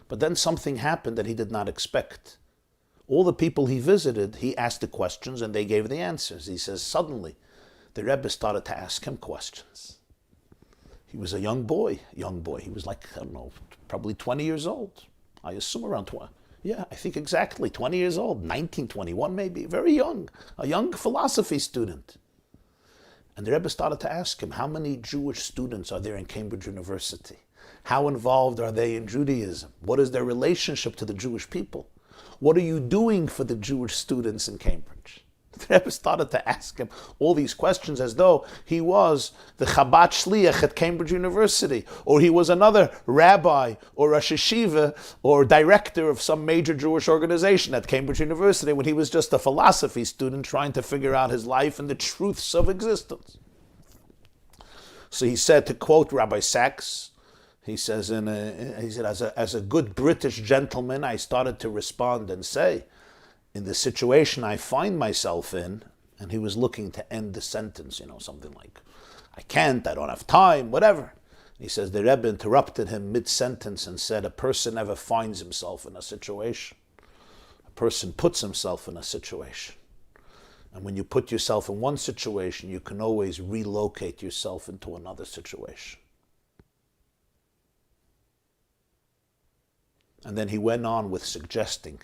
But then something happened that he did not expect. All the people he visited, he asked the questions and they gave the answers. He says, suddenly, the Rebbe started to ask him questions. He was a young boy. He was like, I don't know, probably 20 years old. I assume around 20. Yeah, I think exactly 20 years old, 19, 21 maybe, very young, a young philosophy student. And the Rebbe started to ask him, how many Jewish students are there in Cambridge University? How involved are they in Judaism? What is their relationship to the Jewish people? What are you doing for the Jewish students in Cambridge? The Rebbe started to ask him all these questions as though he was the Chabad Shliach at Cambridge University, or he was another rabbi or a yeshiva or director of some major Jewish organization at Cambridge University, when he was just a philosophy student trying to figure out his life and the truths of existence. So he said, to quote Rabbi Sachs, he said, as a good British gentleman, I started to respond and say, in the situation I find myself in, and he was looking to end the sentence, something like, I can't, I don't have time, whatever. He says, the Rebbe interrupted him mid-sentence and said, a person never finds himself in a situation. A person puts himself in a situation. And when you put yourself in one situation, you can always relocate yourself into another situation. And then he went on with suggesting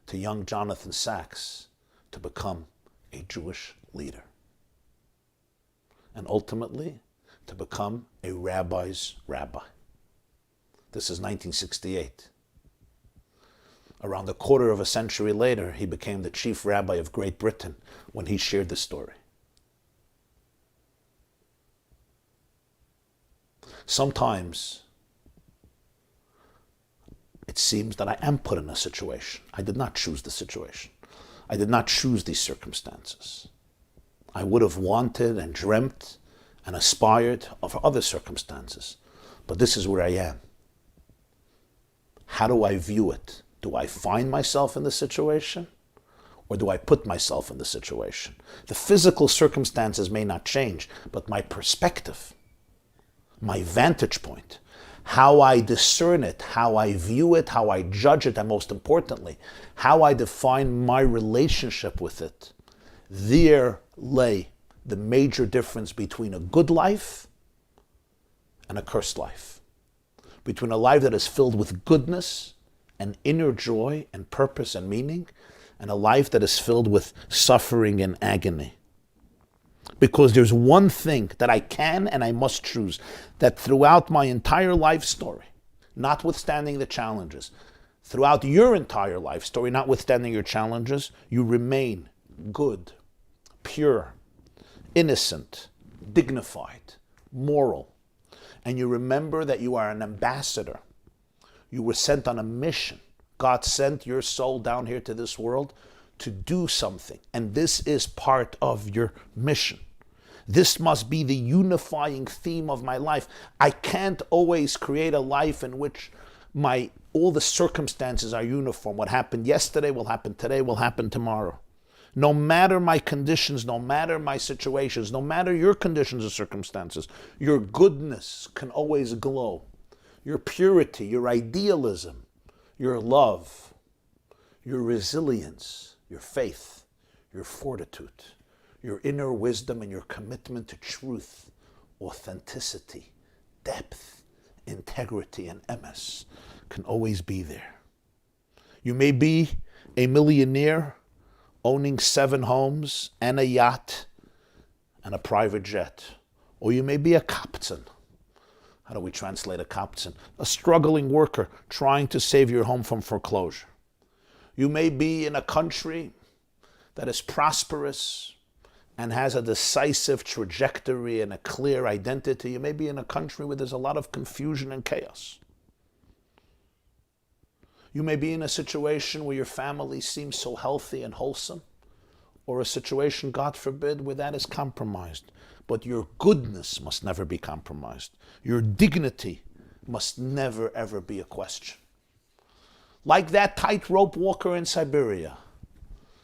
to young Jonathan Sachs to become a Jewish leader. And ultimately, to become a rabbi's rabbi. This is 1968. Around a quarter of a century later, he became the chief rabbi of Great Britain when he shared the story. Sometimes it seems that I am put in a situation. I did not choose the situation. I did not choose these circumstances. I would have wanted and dreamt and aspired of other circumstances. But this is where I am. How do I view it? Do I find myself in the situation? Or do I put myself in the situation? The physical circumstances may not change, but my perspective, my vantage point, how I discern it, how I view it, how I judge it, and most importantly, how I define my relationship with it, there lay the major difference between a good life and a cursed life. Between a life that is filled with goodness and inner joy and purpose and meaning, and a life that is filled with suffering and agony. Because there's one thing that I can and I must choose, that throughout my entire life story, notwithstanding the challenges, throughout your entire life story, notwithstanding your challenges, you remain good, pure, innocent, dignified, moral. And you remember that you are an ambassador. You were sent on a mission. God sent your soul down here to this world to do something. And this is part of your mission. This must be the unifying theme of my life. I can't always create a life in which all the circumstances are uniform. What happened yesterday will happen today, will happen tomorrow. No matter my conditions, no matter my situations, no matter your conditions or circumstances, your goodness can always glow. Your purity, your idealism, your love, your resilience, your faith, your fortitude, your inner wisdom and your commitment to truth, authenticity, depth, integrity, and emes can always be there. You may be a millionaire owning 7 homes and a yacht and a private jet. Or you may be a captain. How do we translate a captain? A struggling worker trying to save your home from foreclosure. You may be in a country that is prosperous and has a decisive trajectory and a clear identity. You may be in a country where there's a lot of confusion and chaos. You may be in a situation where your family seems so healthy and wholesome, or a situation, God forbid, where that is compromised. But your goodness must never be compromised. Your dignity must never, ever be a question. Like that tightrope walker in Siberia,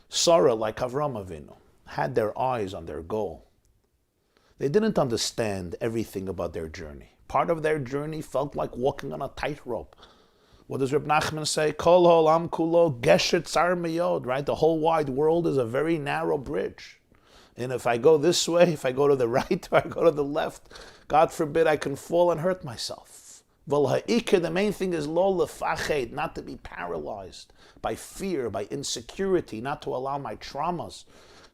Sarah, like Avram Avinu, had their eyes on their goal. They didn't understand everything about their journey. Part of their journey felt like walking on a tightrope. What does Reb Nachman say? Kol ha'olam kulo gesher tzar meyod, right? The whole wide world is a very narrow bridge. And if I go this way, if I go to the right, or I go to the left, God forbid I can fall and hurt myself. The main thing is lo lefached, not to be paralyzed by fear, by insecurity, not to allow my traumas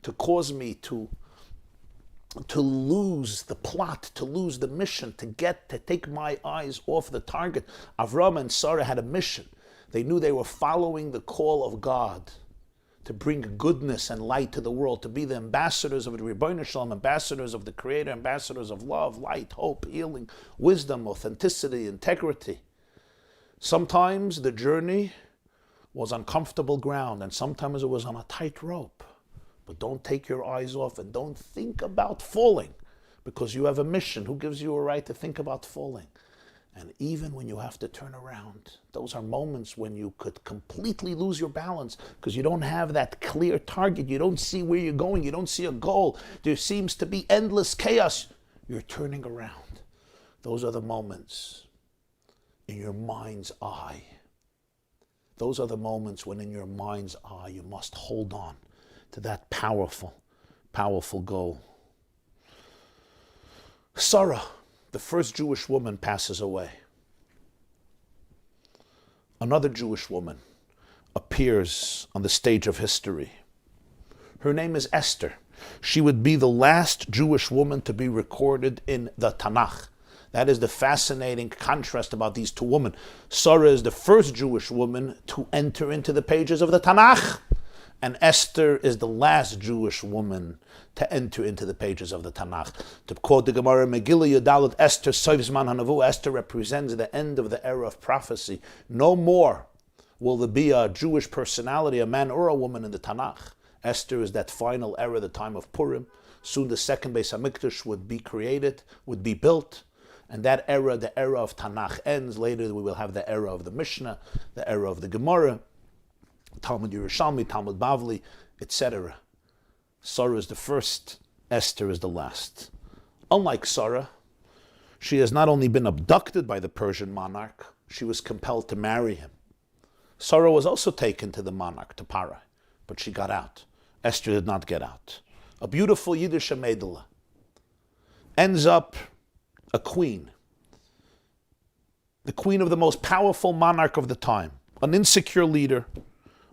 to cause me to lose the plot, to lose the mission, to take my eyes off the target. Avram and Sarah had a mission. They knew they were following the call of God to bring goodness and light to the world, to be the ambassadors of the Ribbono Shel Olam, ambassadors of the Creator, ambassadors of love, light, hope, healing, wisdom, authenticity, integrity. Sometimes the journey was on comfortable ground, and sometimes it was on a tight rope. But don't take your eyes off and don't think about falling, because you have a mission. Who gives you a right to think about falling? And even when you have to turn around, those are moments when you could completely lose your balance because you don't have that clear target. You don't see where you're going. You don't see a goal. There seems to be endless chaos. You're turning around. Those are the moments in your mind's eye. Those are the moments when in your mind's eye you must hold on to that powerful, powerful goal. Sarah, the first Jewish woman, passes away. Another Jewish woman appears on the stage of history. Her name is Esther. She would be the last Jewish woman to be recorded in the Tanakh. That is the fascinating contrast about these two women. Sarah is the first Jewish woman to enter into the pages of the Tanakh, and Esther is the last Jewish woman to enter into the pages of the Tanakh. To quote the Gemara, Megillah Yudalet, Esther Soivzman Hanavu, Esther represents the end of the era of prophecy. No more will there be a Jewish personality, a man or a woman in the Tanakh. Esther is that final era, the time of Purim. Soon the second Beis HaMikdash would be created, would be built. And that era, the era of Tanakh, ends. Later we will have the era of the Mishnah, the era of the Gemara, Talmud Yerushalmi, Talmud Bavli, etc. Sarah is the first, Esther is the last. Unlike Sarah, she has not only been abducted by the Persian monarch, she was compelled to marry him. Sarah was also taken to the monarch, to Parai, but she got out. Esther did not get out. A beautiful Yiddish Meidele ends up a queen, the queen of the most powerful monarch of the time, an insecure leader,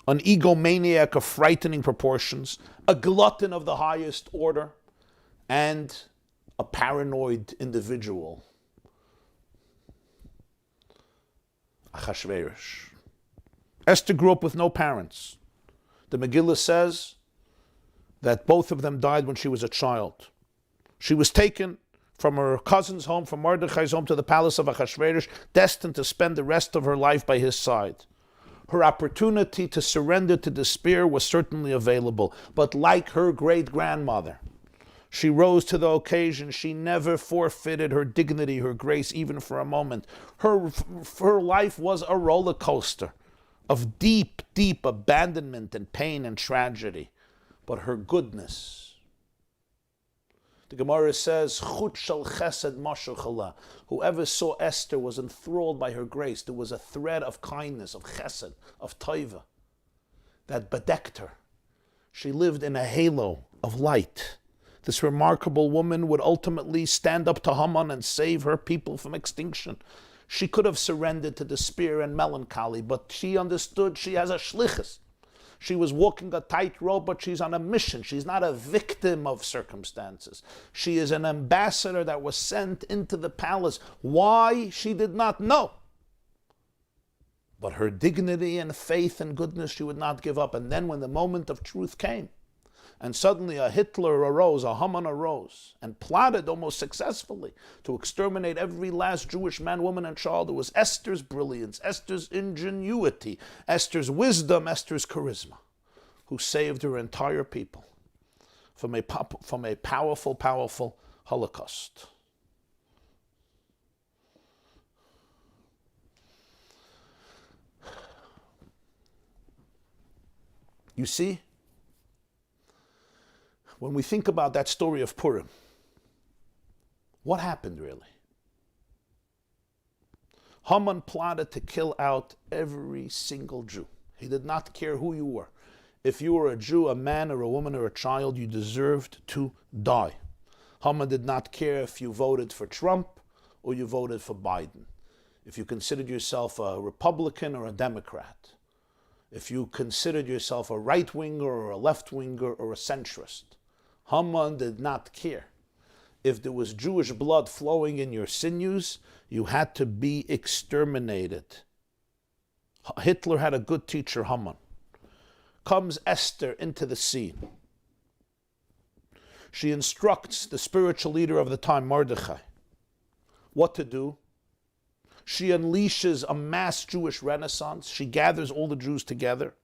an egomaniac of frightening proportions, a glutton of the highest order, and a paranoid individual, Achashverosh. Esther grew up with no parents. The Megillah says that both of them died when she was a child. She was taken from her cousin's home, from Mordechai's home, to the palace of Achashverosh, destined to spend the rest of her life by his side. Her opportunity to surrender to despair was certainly available, but like her great-grandmother, she rose to the occasion. She never forfeited her dignity, her grace, even for a moment. Her life was a roller coaster of deep, deep abandonment and pain and tragedy, but her goodness. The Gemara says, Chut shel chesed mashur chala. Whoever saw Esther was enthralled by her grace. There was a thread of kindness, of chesed, of taiva. that bedecked her. She lived in a halo of light. This remarkable woman would ultimately stand up to Haman and save her people from extinction. She could have surrendered to despair and melancholy, but she understood she has a shlichus. She was walking a tightrope, but she's on a mission. She's not a victim of circumstances. She is an ambassador that was sent into the palace. Why? She did not know. But her dignity and faith and goodness she would not give up. And then when the moment of truth came, and suddenly a Hitler arose, a Haman arose, and plotted almost successfully to exterminate every last Jewish man, woman, and child, it was Esther's brilliance, Esther's ingenuity, Esther's wisdom, Esther's charisma, who saved her entire people from a powerful, powerful Holocaust. You see, when we think about that story of Purim, what happened really? Haman plotted to kill out every single Jew. He did not care who you were. If you were a Jew, a man or a woman or a child, you deserved to die. Haman did not care if you voted for Trump or you voted for Biden. If you considered yourself a Republican or a Democrat. If you considered yourself a right-winger or a left-winger or a centrist. Haman did not care. If there was Jewish blood flowing in your sinews, you had to be exterminated. Hitler had a good teacher, Haman. Comes Esther into the scene. She instructs the spiritual leader of the time, Mordechai, what to do. She unleashes a mass Jewish renaissance. She gathers all the Jews together.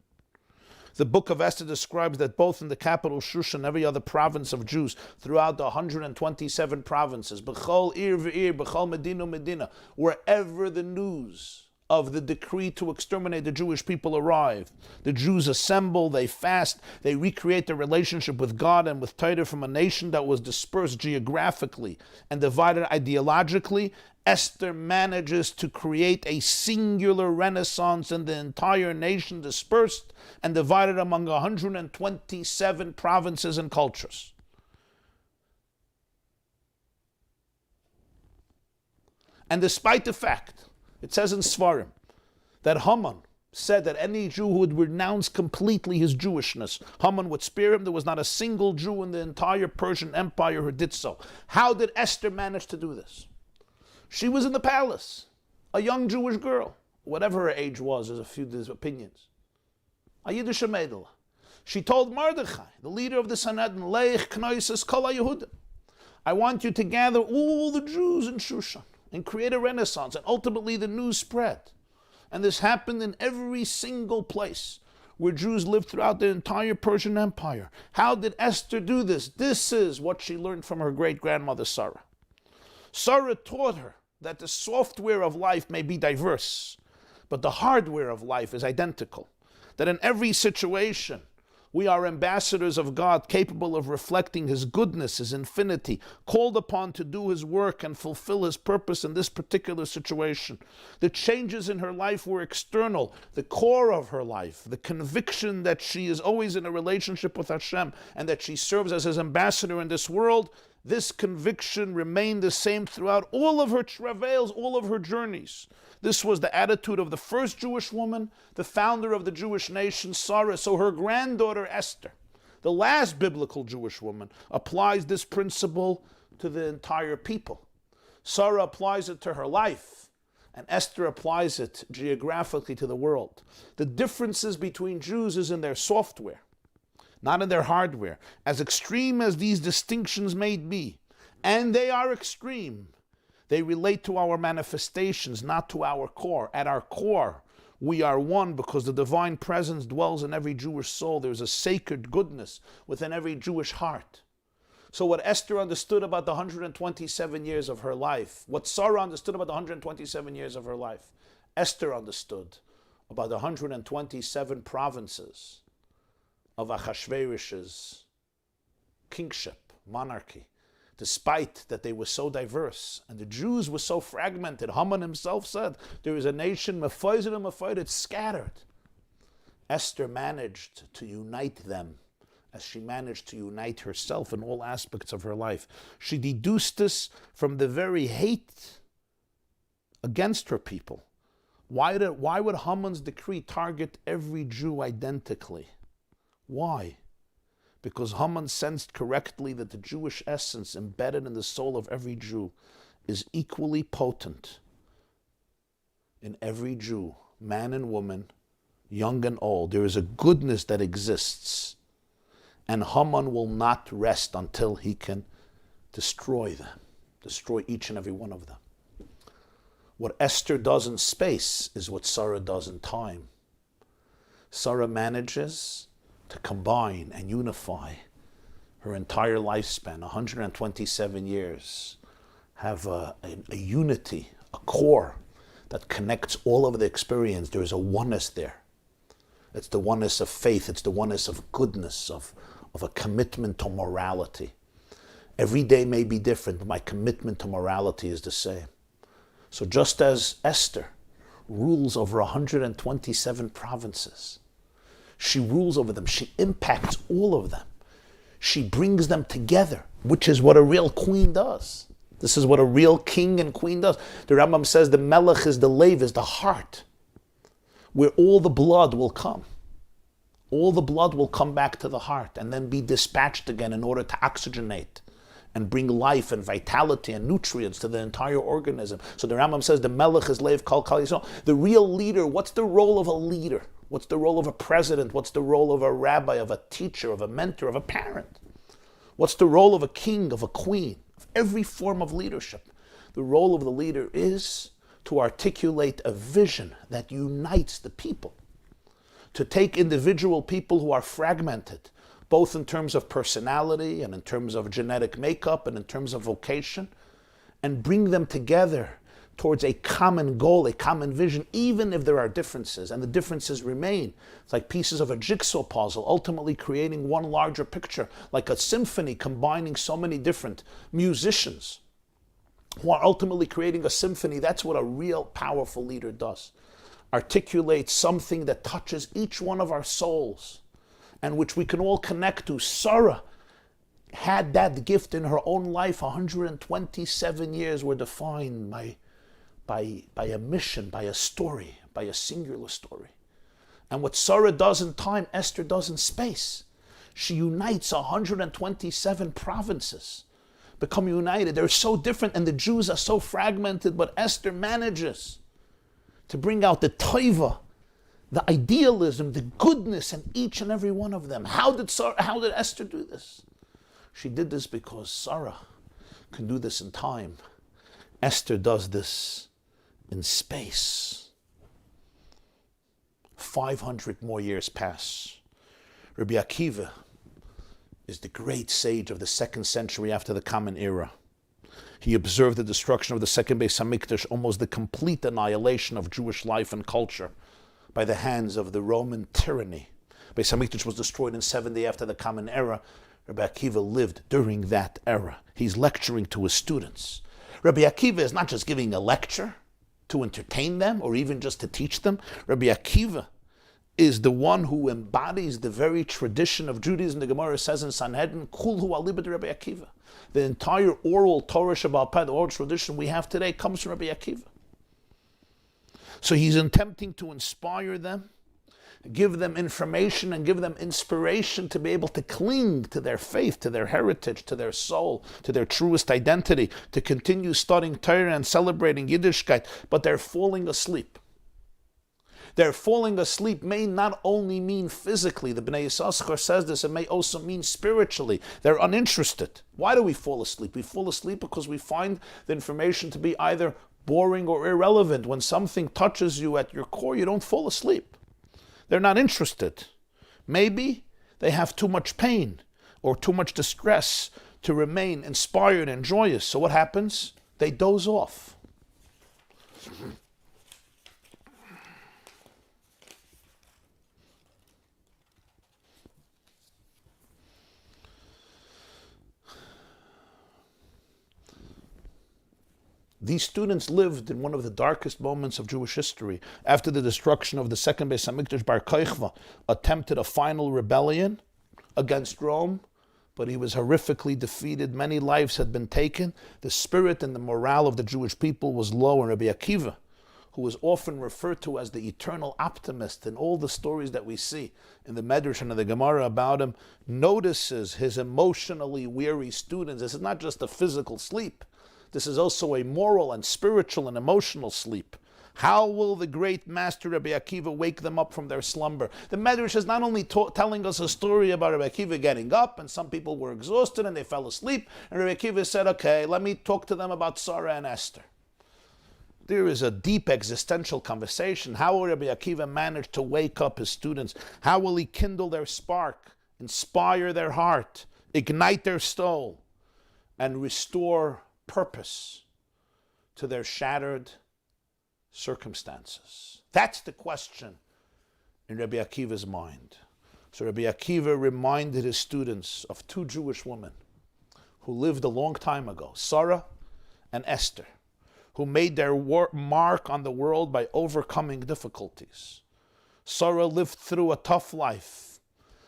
The book of Esther describes that both in the capital Shushan and every other province of Jews throughout the 127 provinces, B'chol Ir V'ir, B'chol Medina Medina, wherever the news of the decree to exterminate the Jewish people arrived, the Jews assemble, they fast, they recreate their relationship with God and with Torah from a nation that was dispersed geographically and divided ideologically. Esther manages to create a singular renaissance in the entire nation dispersed and divided among 127 provinces and cultures. And despite the fact, it says in Svarim, that Haman said that any Jew who would renounce completely his Jewishness, Haman would spare him. There was not a single Jew in the entire Persian Empire who did so. How did Esther manage to do this? She was in the palace, a young Jewish girl. Whatever her age was, there's a few opinions. A Yiddish Mädel. She told Mordechai, the leader of the Sanhedrin, Leich Knesses Kol HaYehudim, I want you to gather all the Jews in Shushan and create a renaissance. And ultimately the news spread. And this happened in every single place where Jews lived throughout the entire Persian Empire. How did Esther do this? This is what she learned from her great-grandmother Sarah. Sarah taught her that the software of life may be diverse, but the hardware of life is identical. That in every situation, we are ambassadors of God, capable of reflecting His goodness, His infinity, called upon to do His work and fulfill His purpose in this particular situation. The changes in her life were external. The core of her life, the conviction that she is always in a relationship with Hashem and that she serves as His ambassador in this world, this conviction remained the same throughout all of her travails, all of her journeys. This was the attitude of the first Jewish woman, the founder of the Jewish nation, Sarah. So her granddaughter, Esther, the last biblical Jewish woman, applies this principle to the entire people. Sarah applies it to her life, and Esther applies it geographically to the world. The differences between Jews is in their software, not in their hardware. As extreme as these distinctions may be, and they are extreme, they relate to our manifestations, not to our core. At our core, we are one because the divine presence dwells in every Jewish soul. There's a sacred goodness within every Jewish heart. So what Esther understood about the 127 years of her life, what Sarah understood about the 127 years of her life, Esther understood about the 127 provinces of Achashverosh's kingship, monarchy. Despite that they were so diverse and the Jews were so fragmented, Haman himself said, there is a nation, it's scattered. Esther managed to unite them as she managed to unite herself in all aspects of her life. She deduced this from the very hate against her people. Why would Haman's decree target every Jew identically? Why? Because Haman sensed correctly that the Jewish essence embedded in the soul of every Jew is equally potent in every Jew, man and woman, young and old. There is a goodness that exists, and Haman will not rest until he can destroy them, destroy each and every one of them. What Esther does in space is what Sarah does in time. Sarah manages to combine and unify her entire lifespan, 127 years, have a unity, a core that connects all of the experience. There is a oneness there. It's the oneness of faith. It's the oneness of goodness, of a commitment to morality. Every day may be different, but my commitment to morality is the same. So just as Esther rules over 127 provinces, she rules over them. She impacts all of them. She brings them together, which is what a real queen does. This is what a real king and queen does. The Rambam says the melech is the lev, is the heart, where all the blood will come. All the blood will come back to the heart and then be dispatched again in order to oxygenate and bring life and vitality and nutrients to the entire organism. So the Rambam says the melech is lev kal Yisrael. The real leader, what's the role of a leader? What's the role of a president? What's the role of a rabbi, of a teacher, of a mentor, of a parent? What's the role of a king, of a queen, of every form of leadership? The role of the leader is to articulate a vision that unites the people, to take individual people who are fragmented, both in terms of personality and in terms of genetic makeup and in terms of vocation, and bring them together towards a common goal, a common vision, even if there are differences, and the differences remain. It's like pieces of a jigsaw puzzle, ultimately creating one larger picture, like a symphony combining so many different musicians who are ultimately creating a symphony. That's what a real powerful leader does. Articulate something that touches each one of our souls and which we can all connect to. Sarah had that gift in her own life. 127 years were defined by a mission, by a story, by a singular story. And what Sarah does in time, Esther does in space. She unites 127 provinces, become united. They're so different and the Jews are so fragmented, but Esther manages to bring out the taiva, the idealism, the goodness in each and every one of them. How did Esther do this? She did this because Sarah can do this in time. Esther does this in space. 500 more years pass. Rabbi Akiva is the great sage of the 2nd century after the Common Era. He observed the destruction of the second Beis Hamikdash, almost the complete annihilation of Jewish life and culture by the hands of the Roman tyranny. Beis Hamikdash was destroyed in 70 after the Common Era. Rabbi Akiva lived during that era. He's lecturing to his students. Rabbi Akiva is not just giving a lecture to entertain them or even just to teach them. Rabbi Akiva is the one who embodies the very tradition of Judaism. The Gemara says in Sanhedrin, Kulhu alibad Rabbi Akiva. The entire oral Torah Shabbat Peh, the oral tradition we have today, comes from Rabbi Akiva. So he's attempting to inspire them, give them information and give them inspiration to be able to cling to their faith, to their heritage, to their soul, to their truest identity, to continue studying Torah and celebrating Yiddishkeit, but they're falling asleep. Their falling asleep may not only mean physically, the Bnei Yissaschar says this, it may also mean spiritually. They're uninterested. Why do we fall asleep? We fall asleep because we find the information to be either boring or irrelevant. When something touches you at your core, you don't fall asleep. They're not interested. Maybe they have too much pain or too much distress to remain inspired and joyous. So what happens? They doze off. These students lived in one of the darkest moments of Jewish history. After the destruction of the second Beis Hamikdash, Bar Kochva attempted a final rebellion against Rome, but he was horrifically defeated. Many lives had been taken. The spirit and the morale of the Jewish people was low, and Rabbi Akiva, who is often referred to as the eternal optimist in all the stories that we see in the Medrash and in the Gemara about him, notices his emotionally weary students. This is not just a physical sleep. This is also a moral and spiritual and emotional sleep. How will the great master Rabbi Akiva wake them up from their slumber? The Medrash is not only telling us a story about Rabbi Akiva getting up, and some people were exhausted and they fell asleep, and Rabbi Akiva said, okay, let me talk to them about Sarah and Esther. There is a deep existential conversation. How will Rabbi Akiva manage to wake up his students? How will he kindle their spark, inspire their heart, ignite their soul, and restore purpose to their shattered circumstances? That's the question in Rabbi Akiva's mind. So Rabbi Akiva reminded his students of two Jewish women who lived a long time ago, Sarah and Esther, who made their mark on the world by overcoming difficulties. Sarah lived through a tough life,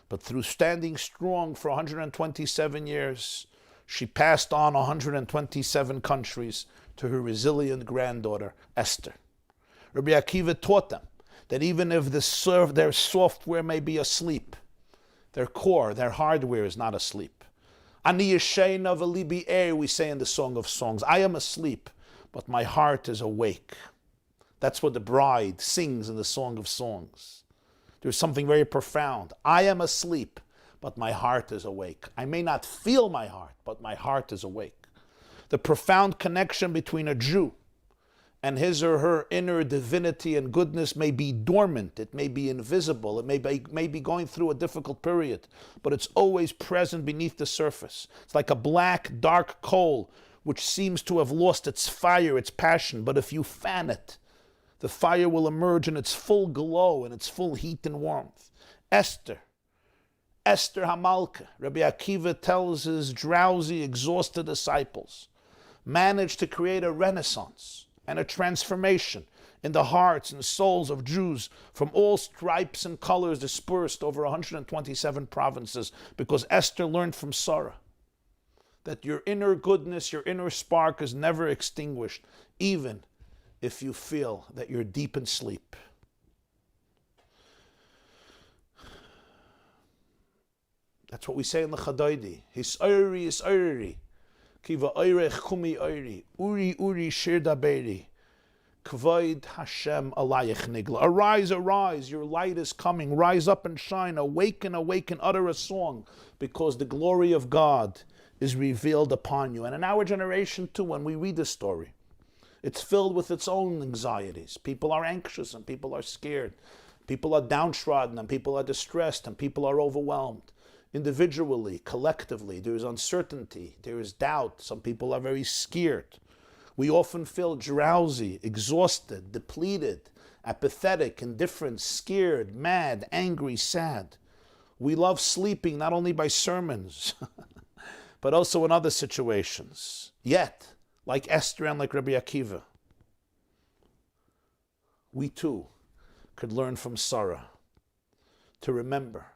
but through standing strong for 127 years, she passed on 127 countries to her resilient granddaughter, Esther. Rabbi Akiva taught them that even if their software may be asleep, their core, their hardware is not asleep. Ani yeshena v'libi er, we say in the Song of Songs. I am asleep, but my heart is awake. That's what the bride sings in the Song of Songs. There's something very profound. I am asleep, but my heart is awake. I may not feel my heart, but my heart is awake. The profound connection between a Jew and his or her inner divinity and goodness may be dormant, it may be invisible, it may be going through a difficult period, but it's always present beneath the surface. It's like a black, dark coal which seems to have lost its fire, its passion, but if you fan it, the fire will emerge in its full glow, in its full heat and warmth. Esther Hamalka, Rabbi Akiva tells his drowsy, exhausted disciples, managed to create a renaissance and a transformation in the hearts and souls of Jews from all stripes and colors dispersed over 127 provinces, because Esther learned from Sarah that your inner goodness, your inner spark is never extinguished, even if you feel that you're deep in sleep. That's what we say in the Chadaidi. His'ayri, kiva oirech kumi oiri, uri shir daberi, kvoid Hashem alayich nigla. Arise, your light is coming. Rise up and shine. Awaken, utter a song, because the glory of God is revealed upon you. And in our generation too, when we read this story, it's filled with its own anxieties. People are anxious and people are scared. People are downtrodden and people are distressed and people are overwhelmed. Individually, collectively, there is uncertainty, there is doubt. Some people are very scared. We often feel drowsy, exhausted, depleted, apathetic, indifferent, scared, mad, angry, sad. We love sleeping not only by sermons, but also in other situations. Yet, like Esther and like Rabbi Akiva, we too could learn from Sarah to remember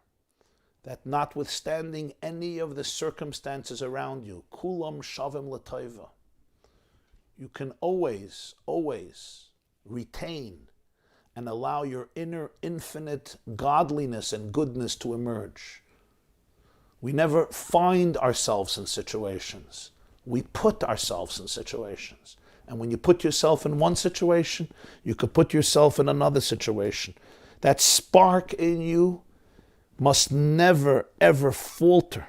that notwithstanding any of the circumstances around you, kulam shavim l'taiva, you can always retain and allow your inner infinite godliness and goodness to emerge. We never find ourselves in situations. We put ourselves in situations. And when you put yourself in one situation, you could put yourself in another situation. That spark in you must never, ever falter.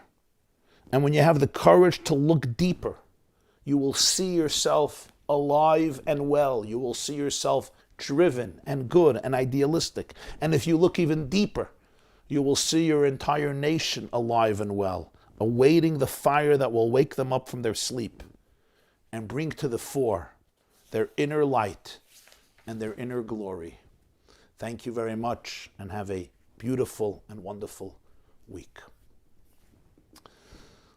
And when you have the courage to look deeper, you will see yourself alive and well. You will see yourself driven and good and idealistic. And if you look even deeper, you will see your entire nation alive and well, awaiting the fire that will wake them up from their sleep and bring to the fore their inner light and their inner glory. Thank you very much, and have a beautiful and wonderful week.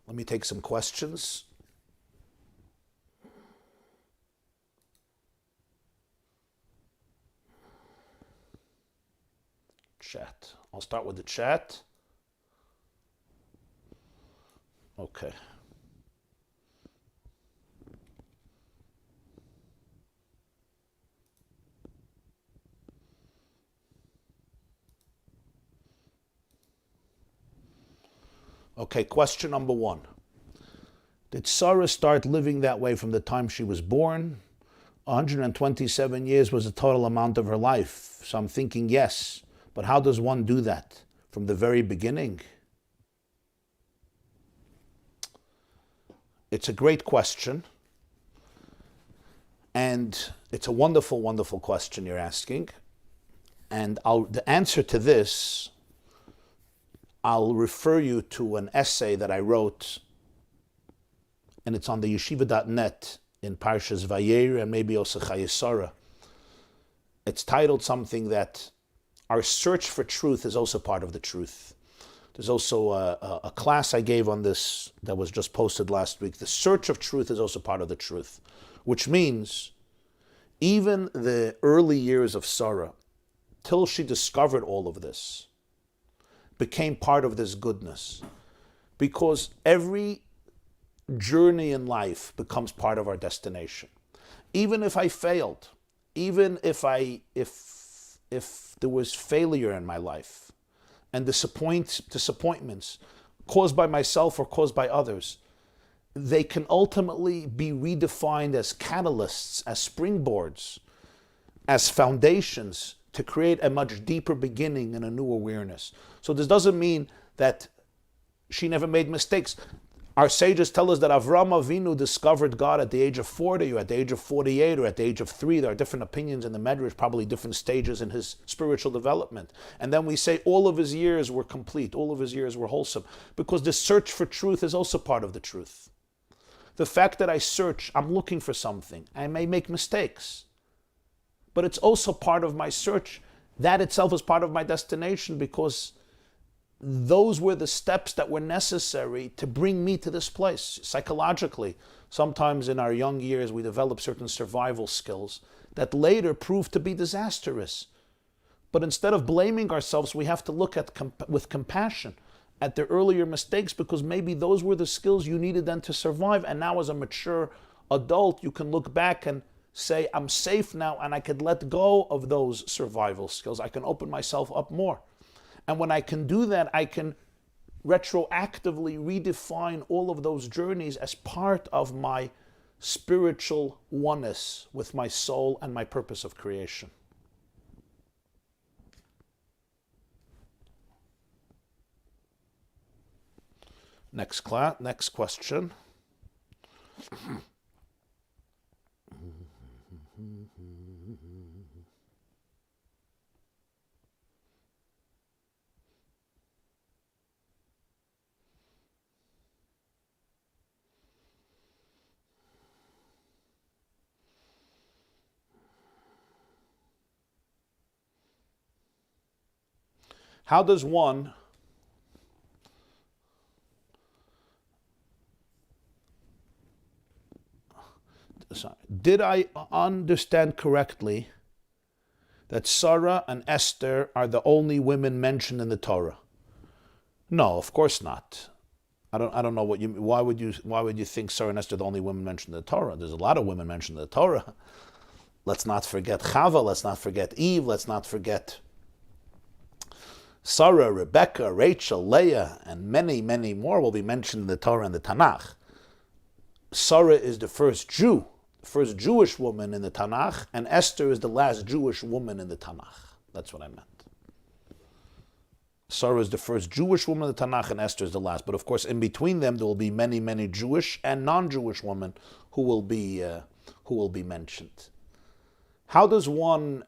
Let me take some questions. Chat. I'll start with the chat. Okay. Okay, question number 1. Did Sarah start living that way from the time she was born? 127 years was the total amount of her life. So I'm thinking yes. But how does one do that? From the very beginning? It's a great question. And it's a wonderful, wonderful question you're asking. And the answer to this, I'll refer you to an essay that I wrote, and it's on the yeshiva.net in Parshas Vayer and maybe also Chayesara. It's titled something that our search for truth is also part of the truth. There's also a class I gave on this that was just posted last week. The search of truth is also part of the truth, which means even the early years of Sarah, till she discovered all of this, became part of this goodness. Because every journey in life becomes part of our destination. Even if I failed, even if there was failure in my life and disappointments caused by myself or caused by others, they can ultimately be redefined as catalysts, as springboards, as foundations to create a much deeper beginning and a new awareness. So this doesn't mean that she never made mistakes. Our sages tell us that Avraham Avinu discovered God at the age of 40 or at the age of 48 or at the age of 3. There are different opinions in the Medrash, probably different stages in his spiritual development. And then we say all of his years were complete, all of his years were wholesome, because the search for truth is also part of the truth. The fact that I search, I'm looking for something. I may make mistakes, but it's also part of my search. That itself is part of my destination, because those were the steps that were necessary to bring me to this place. Psychologically, sometimes in our young years, we develop certain survival skills that later prove to be disastrous. But instead of blaming ourselves, we have to look at with compassion at their earlier mistakes, because maybe those were the skills you needed then to survive. And now as a mature adult, you can look back and say, I'm safe now, and I could let go of those survival skills. I can open myself up more. And when I can do that, I can retroactively redefine all of those journeys as part of my spiritual oneness with my soul and my purpose of creation. Next question. How does one did I understand correctly that Sarah and Esther are the only women mentioned in the Torah? No, of course not. I don't know what you. Why would you think Sarah and Esther are the only women mentioned in the Torah? There's a lot of women mentioned in the Torah. Let's not forget Chava. Let's not forget Eve. Let's not forget Sarah, Rebecca, Rachel, Leah, and many, many more will be mentioned in the Torah and the Tanakh. Sarah is the first Jew, the first Jewish woman in the Tanakh, and Esther is the last Jewish woman in the Tanakh. That's what I meant. Sarah is the first Jewish woman in the Tanakh, and Esther is the last. But of course, in between them, there will be many, many Jewish and non-Jewish women who will be mentioned. How does one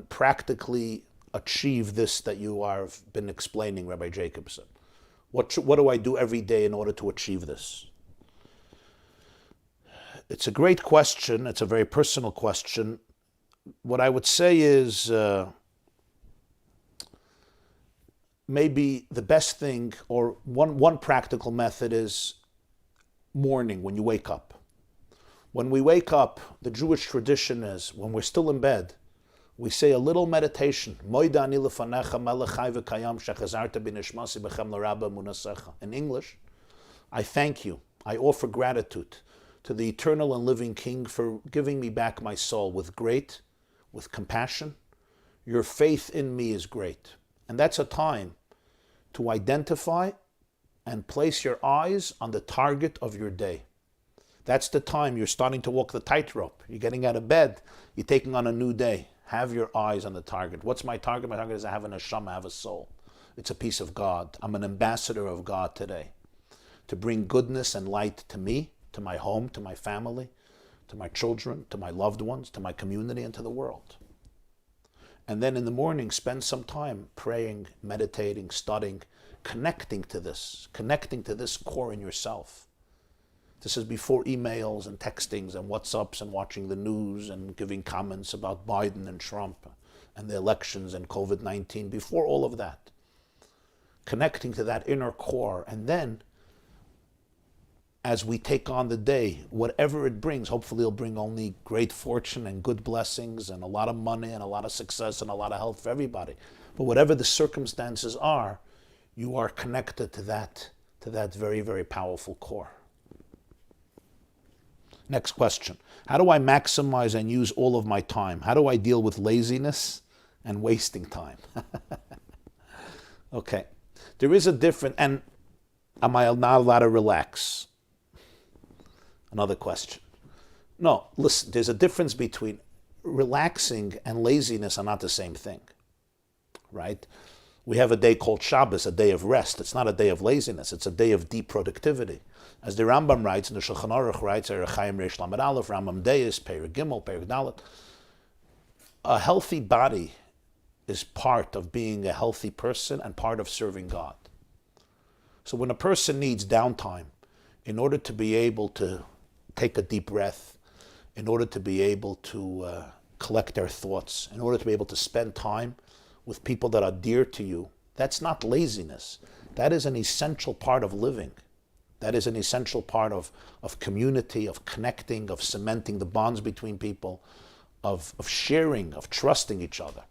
practically achieve this that you have been explaining, Rabbi Jacobson? What do I do every day in order to achieve this? It's a great question. It's a very personal question. What I would say is maybe the best thing, or one practical method, is morning, when you wake up. When we wake up, the Jewish tradition is, when we're still in bed, we say a little meditation. In English, I thank you. I offer gratitude to the eternal and living King for giving me back my soul with compassion. Your faith in me is great. And that's a time to identify and place your eyes on the target of your day. That's the time you're starting to walk the tightrope. You're getting out of bed. You're taking on a new day. Have your eyes on the target. What's my target? My target is I have an neshama, I have a soul. It's a piece of God. I'm an ambassador of God today to bring goodness and light to me, to my home, to my family, to my children, to my loved ones, to my community, and to the world. And then in the morning, spend some time praying, meditating, studying, connecting to this core in yourself. This is before emails and textings and WhatsApps and watching the news and giving comments about Biden and Trump and the elections and COVID-19. Before all of that, connecting to that inner core. And then, as we take on the day, whatever it brings, hopefully it'll bring only great fortune and good blessings and a lot of money and a lot of success and a lot of health for everybody. But whatever the circumstances are, you are connected to that very, very powerful core. Next question. How do I maximize and use all of my time? How do I deal with laziness and wasting time? Okay. There is a difference, and am I not allowed to relax? Another question. No, listen, there's a difference between relaxing and laziness are not the same thing, right? We have a day called Shabbos, a day of rest. It's not a day of laziness. It's a day of deep productivity. As the Rambam writes, and the Shulchan Aruch writes, Chaim Reish Lamed Aleph, Rambam Deis, Perek Gimel, Perek Dalet. A healthy body is part of being a healthy person and part of serving God. So when a person needs downtime, in order to be able to take a deep breath, in order to be able to collect their thoughts, in order to be able to spend time with people that are dear to you, that's not laziness. That is an essential part of living. That is an essential part of community, of connecting, of cementing the bonds between people, of sharing, of trusting each other.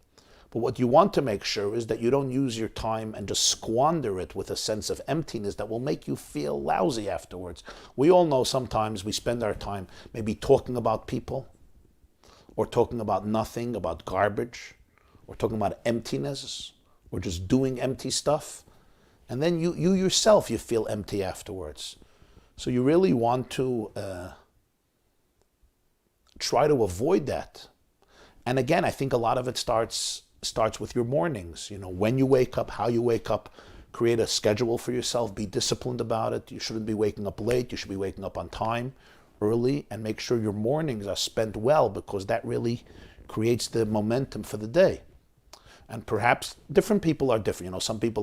But what you want to make sure is that you don't use your time and just squander it with a sense of emptiness that will make you feel lousy afterwards. We all know sometimes we spend our time maybe talking about people, or talking about nothing, about garbage, or talking about emptiness, or just doing empty stuff. And then you yourself, you feel empty afterwards. So you really want to try to avoid that. And again, I think a lot of it starts with your mornings. You know, when you wake up, how you wake up, create a schedule for yourself, be disciplined about it. You shouldn't be waking up late. You should be waking up on time, early, and make sure your mornings are spent well, because that really creates the momentum for the day. And perhaps different people are different. You know, some people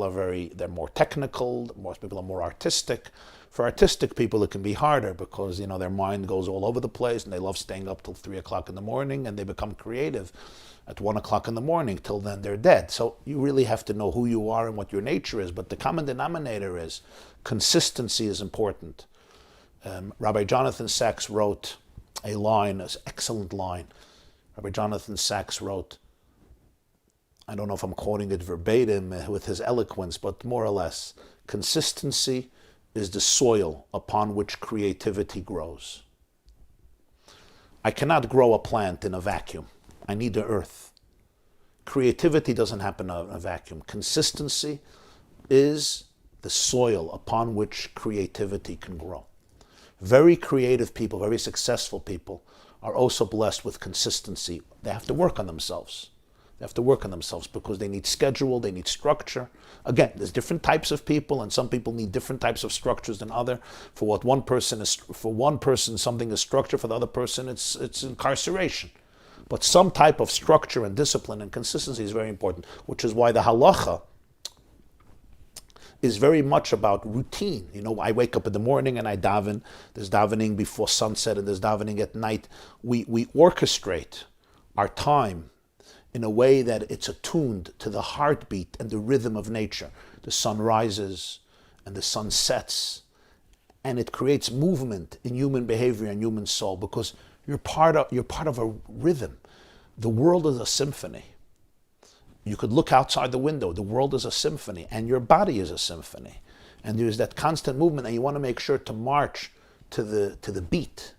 they're more technical, most people are more artistic. For artistic people, it can be harder because, you know, their mind goes all over the place and they love staying up till 3 o'clock in the morning, and they become creative at 1 o'clock in the morning. Till then, they're dead. So you really have to know who you are and what your nature is. But the common denominator is consistency is important. Rabbi Jonathan Sacks wrote a line, an excellent line. Rabbi Jonathan Sacks wrote, I don't know if I'm quoting it verbatim with his eloquence, but more or less, consistency is the soil upon which creativity grows. I cannot grow a plant in a vacuum. I need the earth. Creativity doesn't happen in a vacuum. Consistency is the soil upon which creativity can grow. Very creative people, very successful people are also blessed with consistency. They have to work on themselves. They have to work on themselves because they need schedule, they need structure. Again, there's different types of people, and some people need different types of structures than other. For one person, something is structure. For the other person, it's incarceration. But some type of structure and discipline and consistency is very important, which is why the halacha is very much about routine. You know, I wake up in the morning and I daven. There's davening before sunset and there's davening at night. We orchestrate our time in a way that it's attuned to the heartbeat and the rhythm of nature. The sun rises and the sun sets, and it creates movement in human behavior and human soul because you're part of a rhythm. The world is a symphony. You could look outside the window. The world is a symphony, and your body is a symphony. And there's that constant movement, and you want to make sure to march to the beat.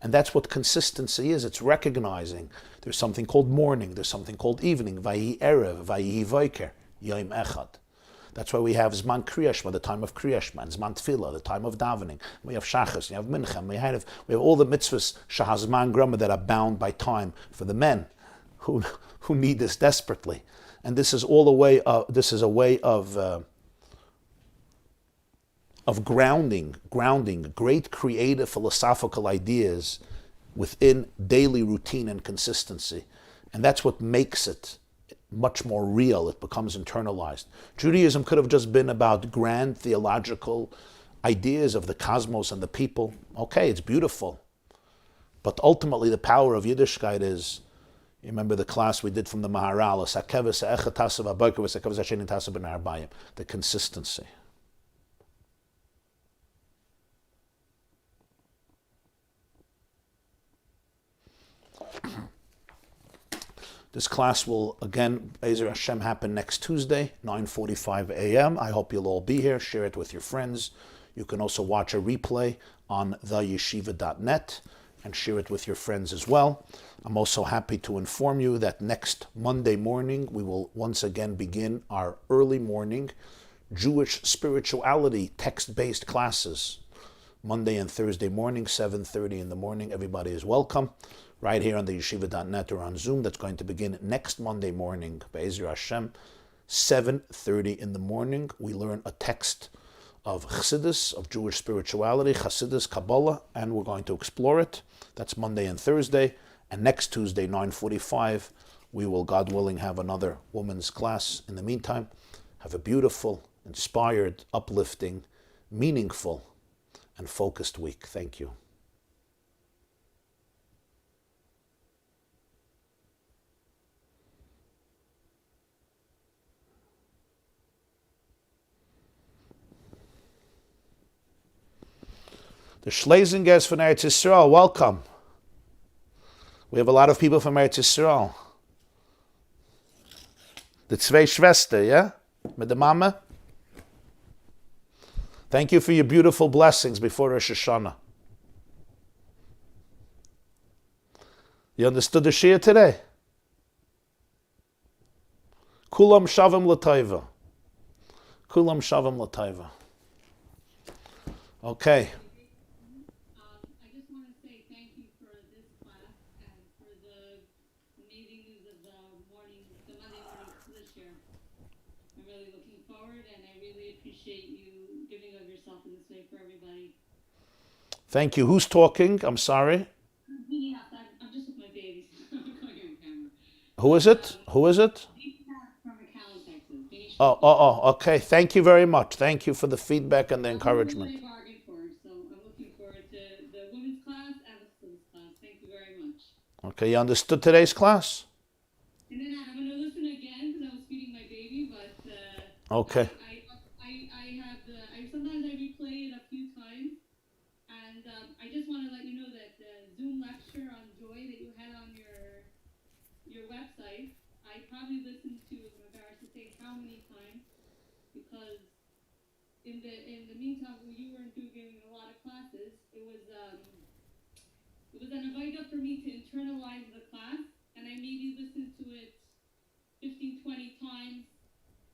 And that's what consistency is. It's recognizing there's something called morning, there's something called evening, vayi erev, vayi voiker, yom echad. That's why we have Zman Kriyashma, the time of Kriyashma, and Zman Tefillah, the time of davening. We have Shachas, we have Mincha, we have all the mitzvahs, Shahazman Grama, that are bound by time for the men who need this desperately. And this is all a way of grounding great creative philosophical ideas within daily routine and consistency. And that's what makes it much more real. It becomes internalized. Judaism could have just been about grand theological ideas of the cosmos and the people. Okay, it's beautiful. But ultimately the power of Yiddishkeit is, you remember the class we did from the Maharal, the consistency. This class will, again, Be'ezer Hashem, happen next Tuesday, 9:45 a.m. I hope you'll all be here. Share it with your friends. You can also watch a replay on theyeshiva.net and share it with your friends as well. I'm also happy to inform you that next Monday morning, we will once again begin our early morning Jewish spirituality text-based classes. Monday and Thursday morning, 7:30 in the morning. Everybody is welcome. Right here on the yeshiva.net or on Zoom. That's going to begin next Monday morning, Be'ezer Hashem, 7:30 in the morning. We learn a text of Chassidus, of Jewish spirituality, Chassidus, Kabbalah, and we're going to explore it. That's Monday and Thursday. And next Tuesday, 9:45, we will, God willing, have another women's class. In the meantime, have a beautiful, inspired, uplifting, meaningful, and focused week. Thank you. The Schlesingers from Eretz Yisrael, welcome. We have a lot of people from Eretz Yisrael. The Zwei Schwester, yeah? With the Mama? Thank you for your beautiful blessings before Rosh Hashanah. You understood the Shia today? Kulam Shavim L'Taiva. Kulam Shavim L'Taiva. Okay. Thank you. Who's talking? I'm sorry. I'm just with my babies. I'm going on camera. Who is it? Who is it? From McAllen, Texas. Oh, okay. Thank you very much. Thank you for the feedback and the encouragement. I bargained for, so I'm looking forward to the women's class and the students class. Thank you very much. Okay, you understood today's class? And then I'm going to listen again because I was feeding my baby, but okay. Sometimes I replay it a few times. And I just want to let you know that the Zoom lecture on joy that you had on your website, I probably listened to, I'm embarrassed to say how many times, because in the meantime, when you weren't giving a lot of classes, it was an avodah for me to internalize the class, and I maybe listened to it 15, 20 times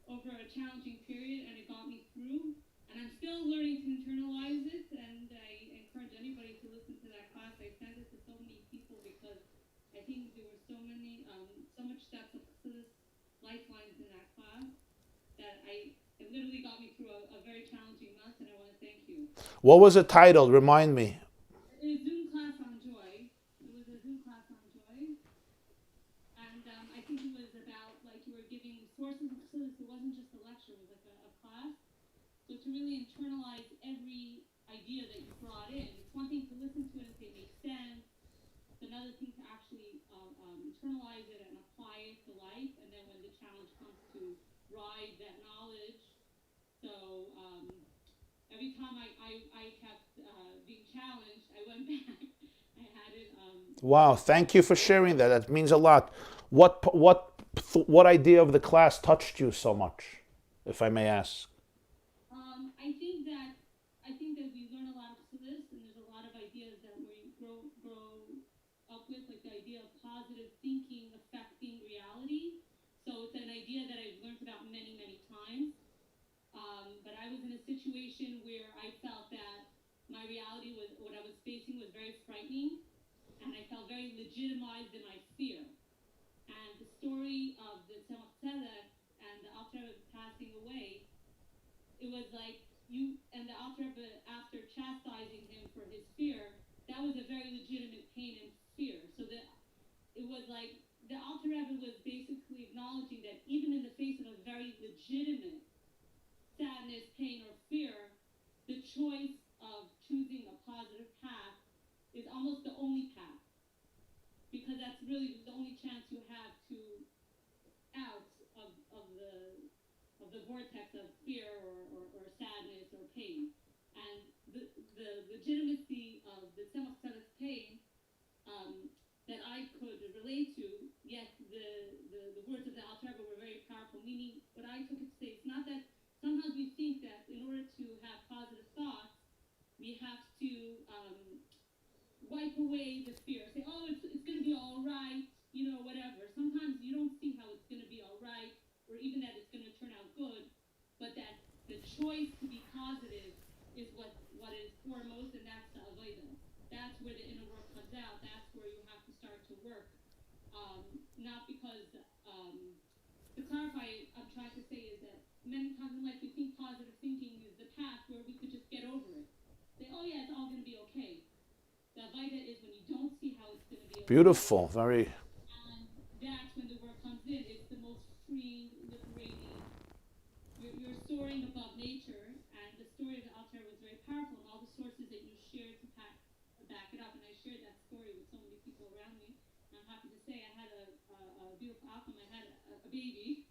over a challenging period, and it got me through. And I'm still learning to internalize it, and I encourage anybody to listen to that class. I sent it to so many people because I think there were so much depth of this lifelines in that class that it literally got me through a very challenging month, and I want to thank you. What was the title? Remind me. A Zoom class on joy. It was a Zoom class on joy, and I think it was about, like, you were giving sources of this. It wasn't just a lecture; it was like a class. So to really internalize every idea that you brought in, it's one thing to listen to it and say it makes sense. It's another thing to actually internalize it and apply it to life. And then when the challenge comes to ride that knowledge. So every time I kept being challenged, I went back. I had it Wow, thank you for sharing that. That means a lot. What idea of the class touched you so much, if I may ask? I think that we learn a lot of this, and there's a lot of ideas that we grow up with, like the idea of positive thinking affecting reality. So it's an idea that I've learned about many times. But I was in a situation where I felt that my reality was what I was facing was very frightening, and I felt very legitimized in my fear. And the story of the Tzemach Tzedek and the Alter Rebbe passing away, it was like you and the Alter Rebbe, after chastising him for his fear, that was a very legitimate pain and fear. So that it was like the Alter Rebbe was basically acknowledging that even in the face of a very legitimate sadness, pain, or fear, the choice of choosing a positive path is almost the only path, because that's really the only chance you have to out of the vortex of fear or sadness or pain. And the legitimacy of the Tzemach Tzedek's pain, that I could relate to, yes, the words of the Alter Rebbe were very powerful, meaning what I took it to say, it's not that sometimes we think that in order to have positive thoughts, we have to wipe away the fear. Say, oh, it's going to be all right, whatever. Sometimes you don't see how it's going to be all right, or even that it's going to turn out good, but that the choice to be positive is what is foremost, and that's the avodah. That's where the inner work comes out. That's where you have to start to work. Not because, to clarify, I'm trying to say is that many times in life we think positive thinking is the path where we could just get over it. Say, oh yeah, it's all going to be okay. The Vita is when you don't see how it's going to be okay, Beautiful, very. and that's when the work comes in. It's the most freeing, liberating. You're soaring above nature, and the story of the Altar was very powerful, and all the sources that you shared to back it up. And I shared that story with so many people around me. And I'm happy to say I had a beautiful outcome. I had a baby,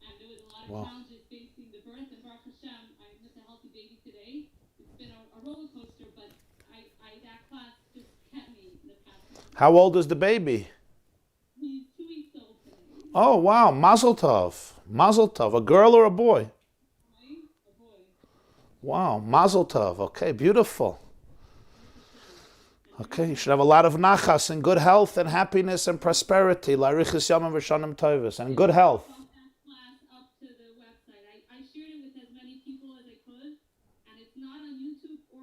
and there was a lot of Wow. challenges facing the birth. And Baruch Hashem, I'm with a healthy baby today. It's been a roller coaster, but that class just kept me in the past month. How old is the baby? He's 2 weeks old today. Oh, wow, Mazel Tov. Mazel Tov. A girl or a boy? A boy. Wow, Mazel Tov. Okay, beautiful. Baruch Hashem. And Okay, you everything should have a lot of nachas and good health and happiness and prosperity. Larichis yamim v'shanim tovos. And good health.